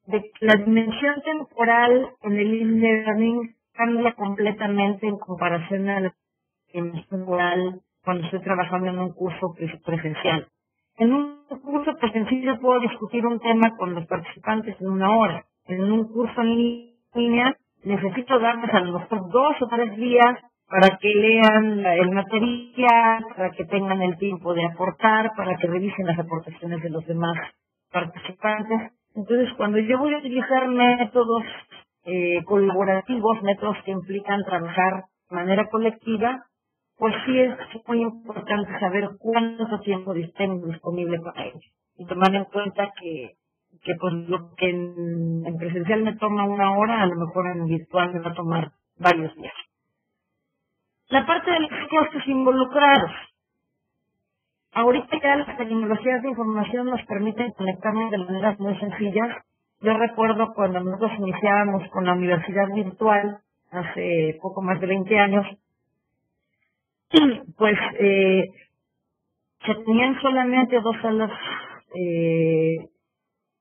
de que la dimensión temporal en el e-learning cambia completamente en comparación a la dimensión temporal cuando estoy trabajando en un curso presencial. En un curso presencial yo puedo discutir un tema con los participantes en una hora. En un curso en línea necesito darles a lo mejor 2 o 3 días para que lean el material, para que tengan el tiempo de aportar, para que revisen las aportaciones de los demás participantes. Entonces, cuando yo voy a utilizar métodos colaborativos, métodos que implican trabajar de manera colectiva, pues sí es muy importante saber cuánto tiempo tengo disponible para ello. Y tomar en cuenta que pues lo que en presencial me toma una hora, a lo mejor en virtual me va a tomar varios días. La parte de los costos involucrados. Ahorita ya las tecnologías de información nos permiten conectarnos de maneras muy sencillas. Yo recuerdo cuando nosotros iniciábamos con la universidad virtual, hace poco más de 20 años, pues se tenían solamente 2 salas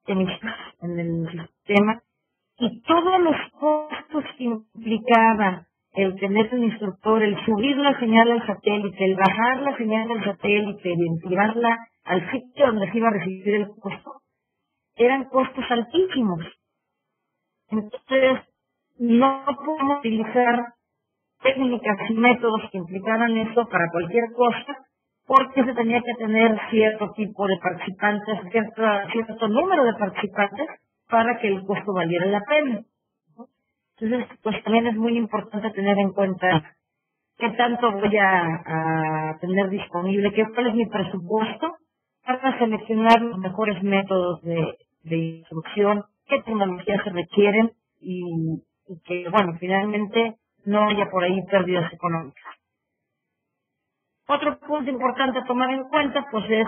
emisoras en el sistema y todos los costos que implicaba el tener un instructor, el subir la señal al satélite, el bajar la señal del satélite, el llevarla al sitio donde se iba a recibir el curso, eran costos altísimos. Entonces, no podemos utilizar técnicas y métodos que implicaran eso para cualquier cosa, porque se tenía que tener cierto tipo de participantes, cierto número de participantes para que el costo valiera la pena. Entonces, pues también es muy importante tener en cuenta qué tanto voy a tener disponible, cuál es mi presupuesto para seleccionar los mejores métodos de instrucción, qué tecnologías se requieren y que, bueno, finalmente no haya por ahí pérdidas económicas. Otro punto importante a tomar en cuenta, pues es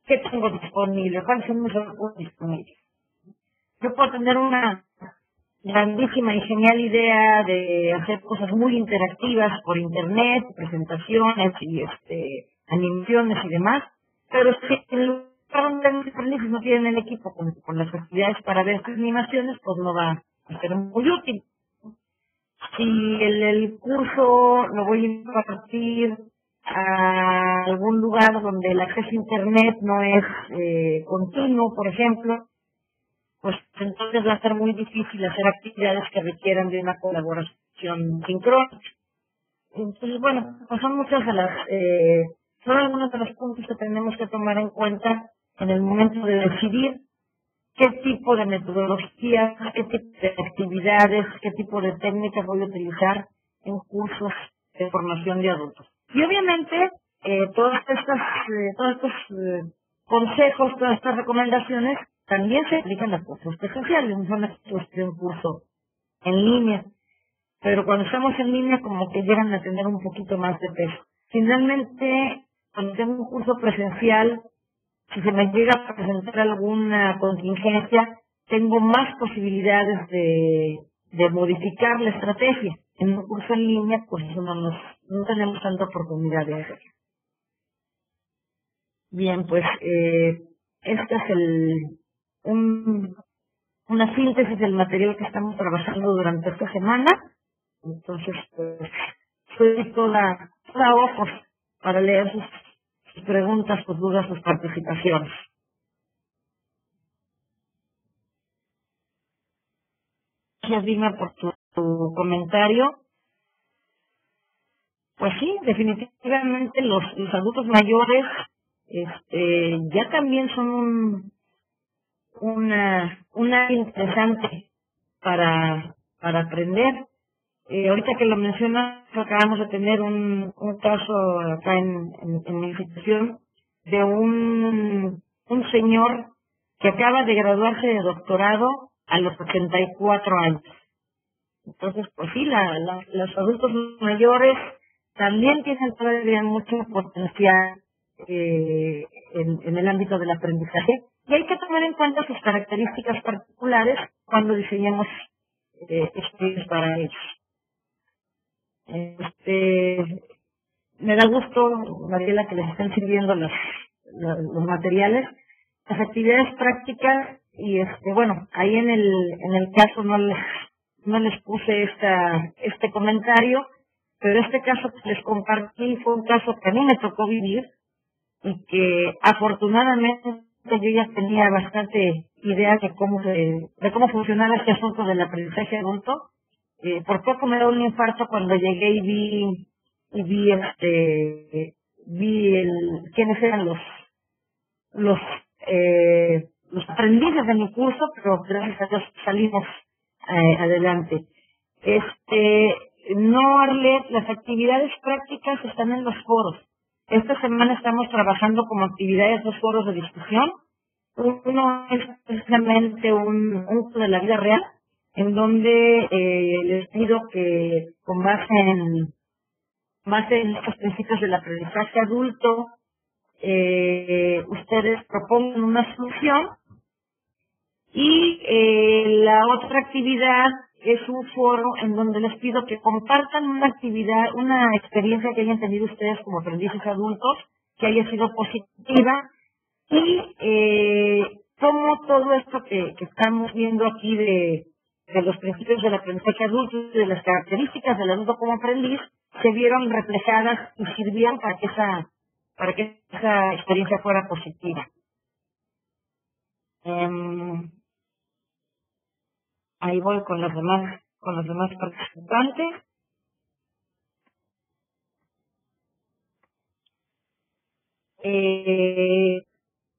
qué tengo disponible, cuáles son mis recursos disponibles. Yo puedo tener una grandísima y genial idea de hacer cosas muy interactivas por internet, presentaciones y animaciones y demás, pero si en lugar donde mis aprendices no tienen el equipo con las facilidades para ver estas animaciones, pues no va a ser muy útil. Si el curso lo voy a impartir a algún lugar donde el acceso a internet no es continuo, por ejemplo, pues entonces va a ser muy difícil hacer actividades que requieran de una colaboración sincrónica. Entonces, bueno, pues son muchas de las, son algunos de los puntos que tenemos que tomar en cuenta en el momento de decidir qué tipo de metodología, qué tipo de actividades, qué tipo de técnicas voy a utilizar en cursos de formación de adultos. Y obviamente, todos estos consejos, todas estas recomendaciones también se aplican a cursos presenciales, no son un curso en línea. Pero cuando estamos en línea como que llegan a tener un poquito más de peso. Finalmente, cuando tengo un curso presencial, si se me llega a presentar alguna contingencia, tengo más posibilidades de modificar la estrategia. En un curso en línea, pues eso no tenemos tanta oportunidad de hacerlo. Bien, pues este es una síntesis del material que estamos trabajando durante esta semana. Entonces, pues, soy toda ojos para leer sus preguntas, sus dudas, sus participaciones. Gracias, Dina, por tu comentario. Pues sí, definitivamente los adultos mayores ya también son una interesante para aprender. Ahorita que lo mencionas, acabamos de tener un caso acá en mi institución de un señor que acaba de graduarse de doctorado a los 84 años. Entonces, pues sí, los adultos mayores también tienen todavía mucho potencial en el ámbito del aprendizaje y hay que tomar en cuenta sus características particulares cuando diseñemos estudios para ellos. Me da gusto, Mariela, que les estén sirviendo los materiales, las actividades prácticas y bueno, ahí en el caso no les puse este comentario, pero este caso que les compartí fue un caso que a mí me tocó vivir y que afortunadamente yo ya tenía bastante idea de cómo funcionaba este asunto del aprendizaje adulto. Por poco me da un infarto cuando llegué y vi quiénes eran los aprendices de mi curso, pero gracias a Dios salimos adelante. No, Arlet, las actividades prácticas están en los foros. Esta semana estamos trabajando como actividades dos foros de discusión. Uno es precisamente un uso de la vida real, en donde les pido que con base en estos principios del aprendizaje adulto, ustedes propongan una solución y la otra actividad es un foro en donde les pido que compartan una actividad, una experiencia que hayan tenido ustedes como aprendices adultos, que haya sido positiva y cómo todo esto que estamos viendo aquí de los principios del aprendizaje adulto y de las características del adulto como aprendiz se vieron reflejadas y sirvieron para que esa experiencia fuera positiva. Ahí voy con los demás participantes.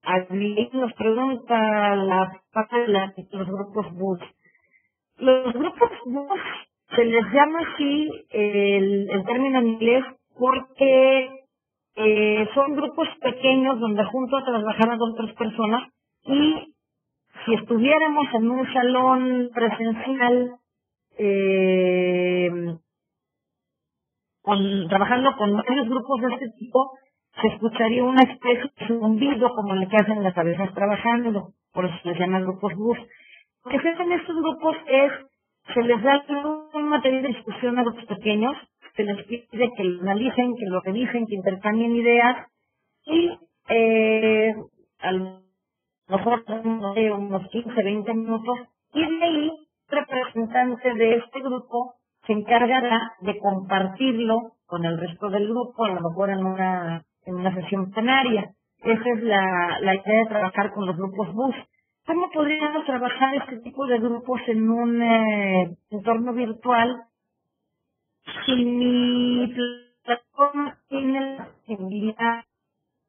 Alguien nos pregunta la parte de los grupos BUS. Los grupos BUS se les llama así el término en inglés porque son grupos pequeños donde junto a trabajar a otras personas y si estuviéramos en un salón presencial trabajando con varios grupos de este tipo, se escucharía una especie de zumbido como el que hacen las abejas trabajando, por eso se les llama grupos BUS. Lo que se hace en estos grupos se les da un material de discusión a grupos pequeños, se les pide que lo analicen, que lo revisen, que intercambien ideas y a lo mejor unos 15, 20 minutos y de ahí el representante de este grupo se encargará de compartirlo con el resto del grupo, a lo mejor en una sesión plenaria. Esa es la idea de trabajar con los grupos BUS. ¿Cómo podríamos trabajar este tipo de grupos en un entorno virtual si mi plataforma tiene la posibilidad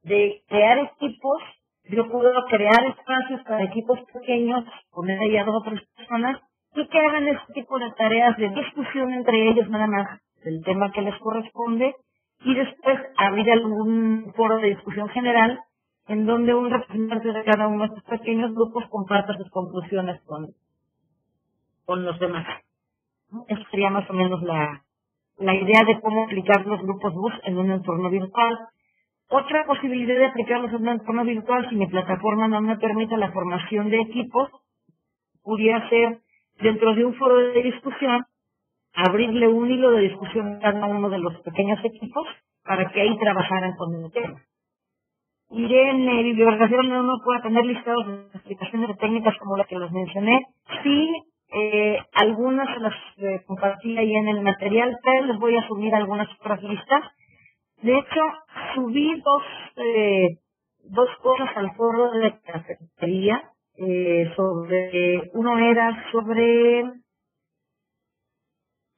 de crear equipos? Yo puedo crear espacios para equipos pequeños, poner ahí a 2 o 3 personas y que hagan este tipo de tareas de discusión entre ellos nada más del tema que les corresponde y después abrir algún foro de discusión general en donde un representante de cada uno de estos pequeños grupos comparta sus conclusiones con los demás. Esa sería más o menos la idea de cómo aplicar los grupos BUS en un entorno virtual. Otra posibilidad de aplicarlos en un entorno virtual, si mi plataforma no me permite la formación de equipos, pudiera ser dentro de un foro de discusión, abrirle un hilo de discusión a cada uno de los pequeños equipos para que ahí trabajaran con el tema. Iré en bibliografía donde uno pueda tener listados de explicaciones de técnicas como la que les mencioné. Sí, algunas se las compartí ahí en el material, pero les voy a subir algunas otras listas. De hecho, subí dos cosas al foro de cafetería. Uno era sobre...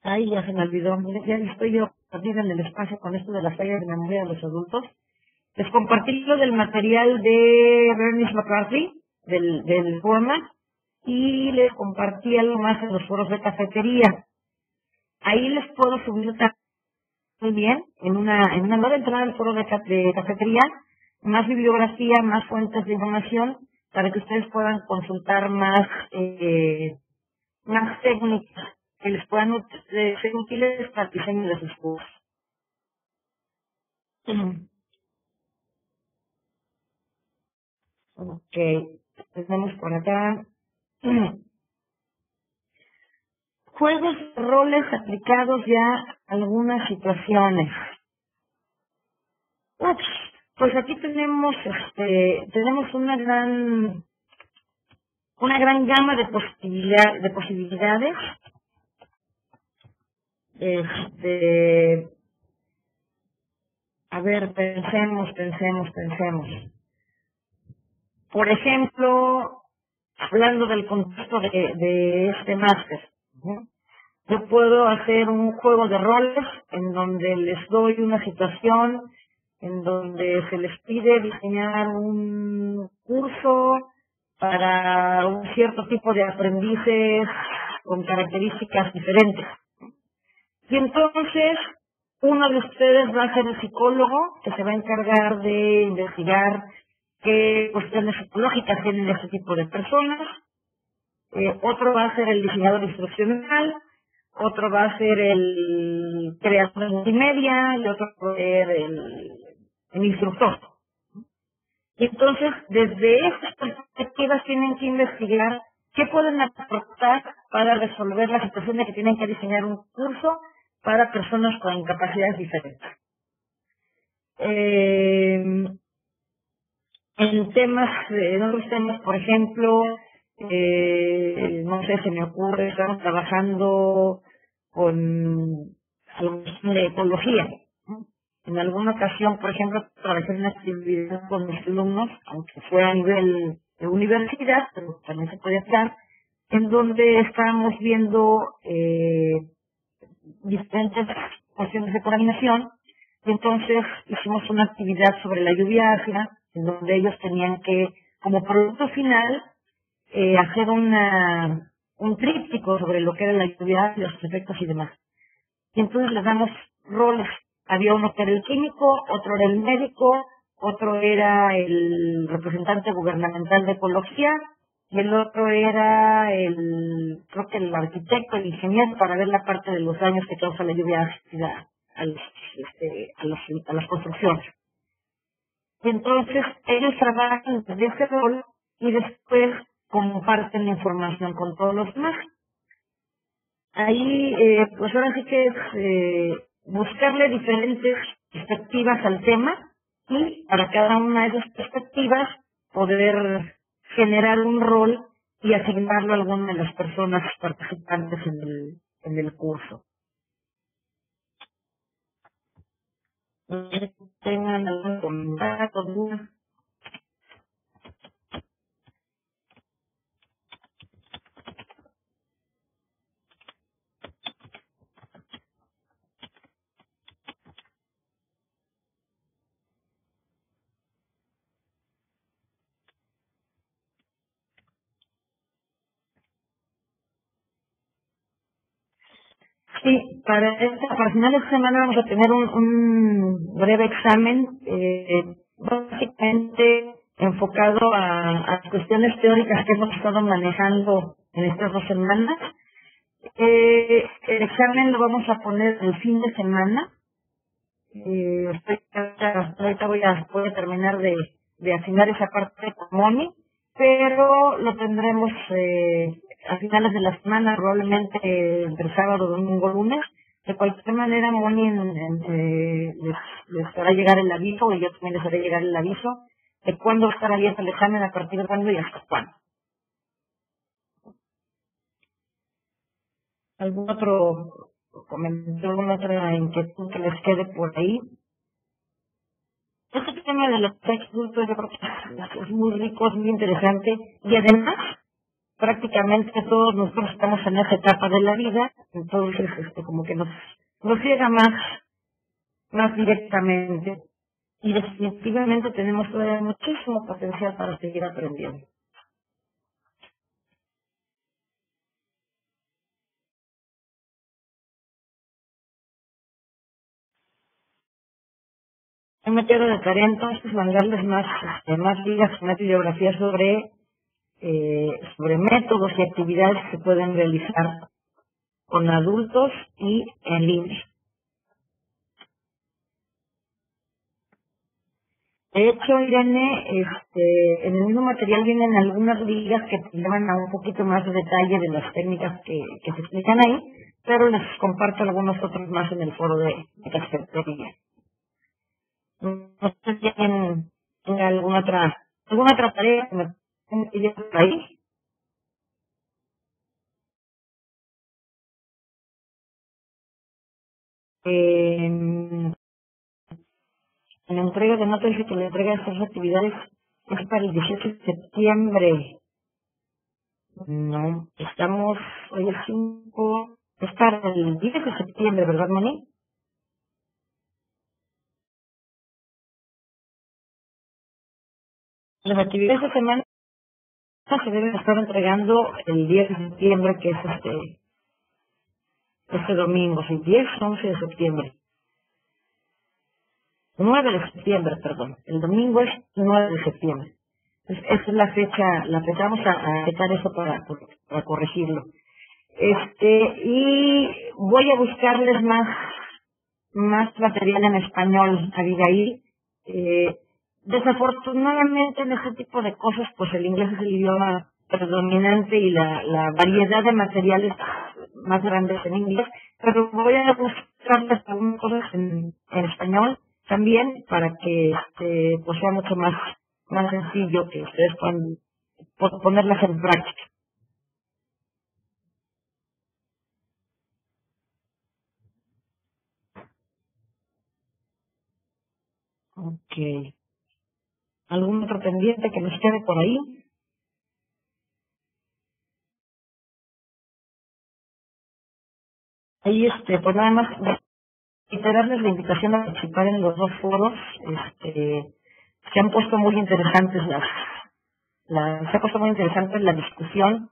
Ay, ya se me olvidó. Ya estoy yo perdida en el espacio con esto de las fallas de memoria de los adultos. Les compartí lo del material de Bernice McCarthy, del format, y les compartí algo más en los foros de cafetería. Ahí les puedo subir muy bien, en una nueva entrada al foro de cafetería, más bibliografía, más fuentes de información, para que ustedes puedan consultar más técnicas que les puedan ser útiles para el diseño de sus cursos. Ok, tenemos por acá. Juegos de roles aplicados ya a algunas situaciones. Ups, pues aquí tenemos una gran gama de posibilidades. A ver, pensemos. Por ejemplo, hablando del contexto de este máster, ¿no? Yo puedo hacer un juego de roles en donde les doy una situación, en donde se les pide diseñar un curso para un cierto tipo de aprendices con características diferentes. Y entonces, uno de ustedes va a ser el psicólogo que se va a encargar de investigar qué cuestiones psicológicas tienen este tipo de personas. Otro va a ser el diseñador instruccional, otro va a ser el creador de multimedia y otro va a ser el instructor. Y entonces, desde estas perspectivas tienen que investigar qué pueden aportar para resolver la situación de que tienen que diseñar un curso para personas con capacidades diferentes. En otros temas, por ejemplo, no sé, se me ocurre, estamos trabajando con algo de ecología, ¿no? En alguna ocasión, por ejemplo, trabajé en una actividad con mis alumnos, aunque fuera a nivel de universidad, pero también se puede hacer, en donde estábamos viendo diferentes cuestiones de coordinación, y entonces hicimos una actividad sobre la lluvia ácida, en donde ellos tenían que, como producto final, hacer un tríptico sobre lo que era la lluvia ácida, sus efectos y demás. Y entonces les damos roles. Había uno que era el químico, otro era el médico, otro era el representante gubernamental de ecología, y el otro era creo que el arquitecto, el ingeniero, para ver la parte de los daños que causa la lluvia ácida a las construcciones. Y entonces ellos trabajan desde ese rol y después comparten la información con todos los demás. Ahí, pues ahora sí que es buscarle diferentes perspectivas al tema y para cada una de esas perspectivas poder generar un rol y asignarlo a alguna de las personas participantes en el curso. ¿Tengan algún comentario? Sí, para finales de semana vamos a tener un breve examen, básicamente enfocado a cuestiones teóricas que hemos estado manejando en estas 2 semanas. El examen lo vamos a poner el fin de semana. Ahorita voy a terminar de asignar esa parte con Moni, pero lo tendremos a finales de la semana, probablemente entre sábado, domingo, lunes. De cualquier manera, Moni les hará llegar el aviso, y yo también les haré llegar el aviso, de cuándo estará abierto el examen, a partir de cuándo y hasta cuándo. ¿Algún otro comentario, alguna otra inquietud que les quede por ahí? Este tema de los textos adultos yo creo que es muy rico, es muy interesante y además prácticamente todos nosotros estamos en esa etapa de la vida, entonces como que nos llega más directamente y definitivamente tenemos todavía muchísimo potencial para seguir aprendiendo. He metido de tarea entonces mandarles más ligas, más bibliografía sobre métodos y actividades que se pueden realizar con adultos y en línea. De hecho, Irene, en el mismo material vienen algunas ligas que te llevan a un poquito más de detalle de las técnicas que se explican ahí, pero les comparto algunos otros más en el foro de cafetería. No sé si tienen alguna otra tarea que me tengan que llevar por ahí. En la entrega de notas dice que la entrega de estas actividades es para el 18 de septiembre. No, hoy es 5, es para el 10 de septiembre, ¿verdad, Moni? Las actividades de semana se deben estar entregando el 10 de septiembre, que es este domingo, sí, 10, 11 de septiembre. 9 de septiembre, perdón. El domingo es 9 de septiembre. Entonces, esa es la fecha vamos a checar eso para corregirlo. Y voy a buscarles más material en español, Abigail. Eh, Desafortunadamente en ese tipo de cosas, pues el inglés es el idioma predominante y la variedad de materiales más grandes en inglés, pero voy a buscarles algunas cosas en español también para que pues sea mucho más sencillo que ustedes puedan ponerlas en práctica. Ok. ¿Algún otro pendiente que nos quede por ahí? Ahí, pues nada más reiterarles la invitación a participar en los dos foros. Se han puesto muy interesantes se ha puesto muy interesante la discusión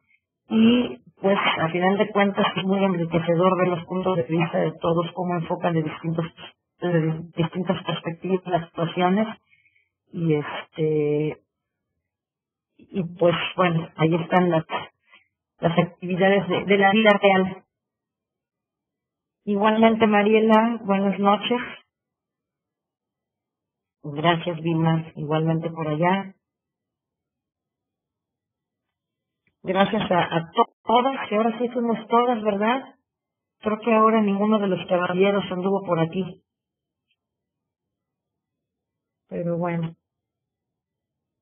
y, pues, a final de cuentas es muy enriquecedor ver los puntos de vista de todos, cómo enfocan de distintas perspectivas las situaciones y y pues, bueno, ahí están las actividades de la vida real. Igualmente, Mariela, buenas noches. Gracias, Vilma. Igualmente por allá. Gracias a todas, que ahora sí fuimos todas, ¿verdad? Creo que ahora ninguno de los caballeros anduvo por aquí. Pero bueno,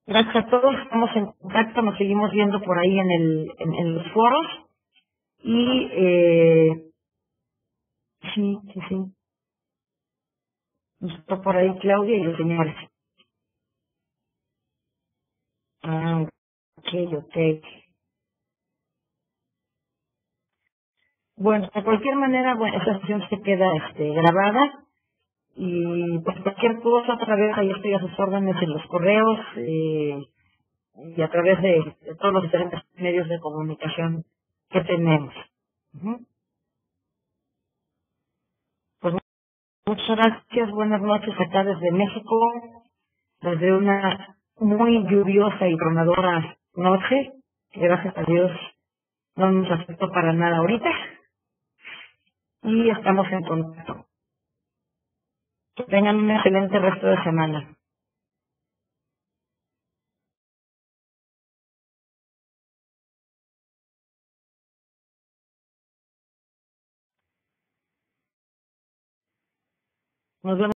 gracias a todos. Estamos en contacto, nos seguimos viendo por ahí en los foros. Y sí, sí, sí. Está por ahí Claudia y los señores. Ah, ok, ok. Bueno, de cualquier manera, bueno, esta sesión se queda grabada y pues cualquier cosa otra vez ahí estoy a sus órdenes en los correos y a través de todos los diferentes medios de comunicación que tenemos. Ujú. Pues muchas gracias, buenas noches acá desde México, desde una muy lluviosa y tronadora noche, que gracias a Dios no nos afectó para nada ahorita y estamos en contacto. Que tengan un excelente resto de semana. Nos vemos.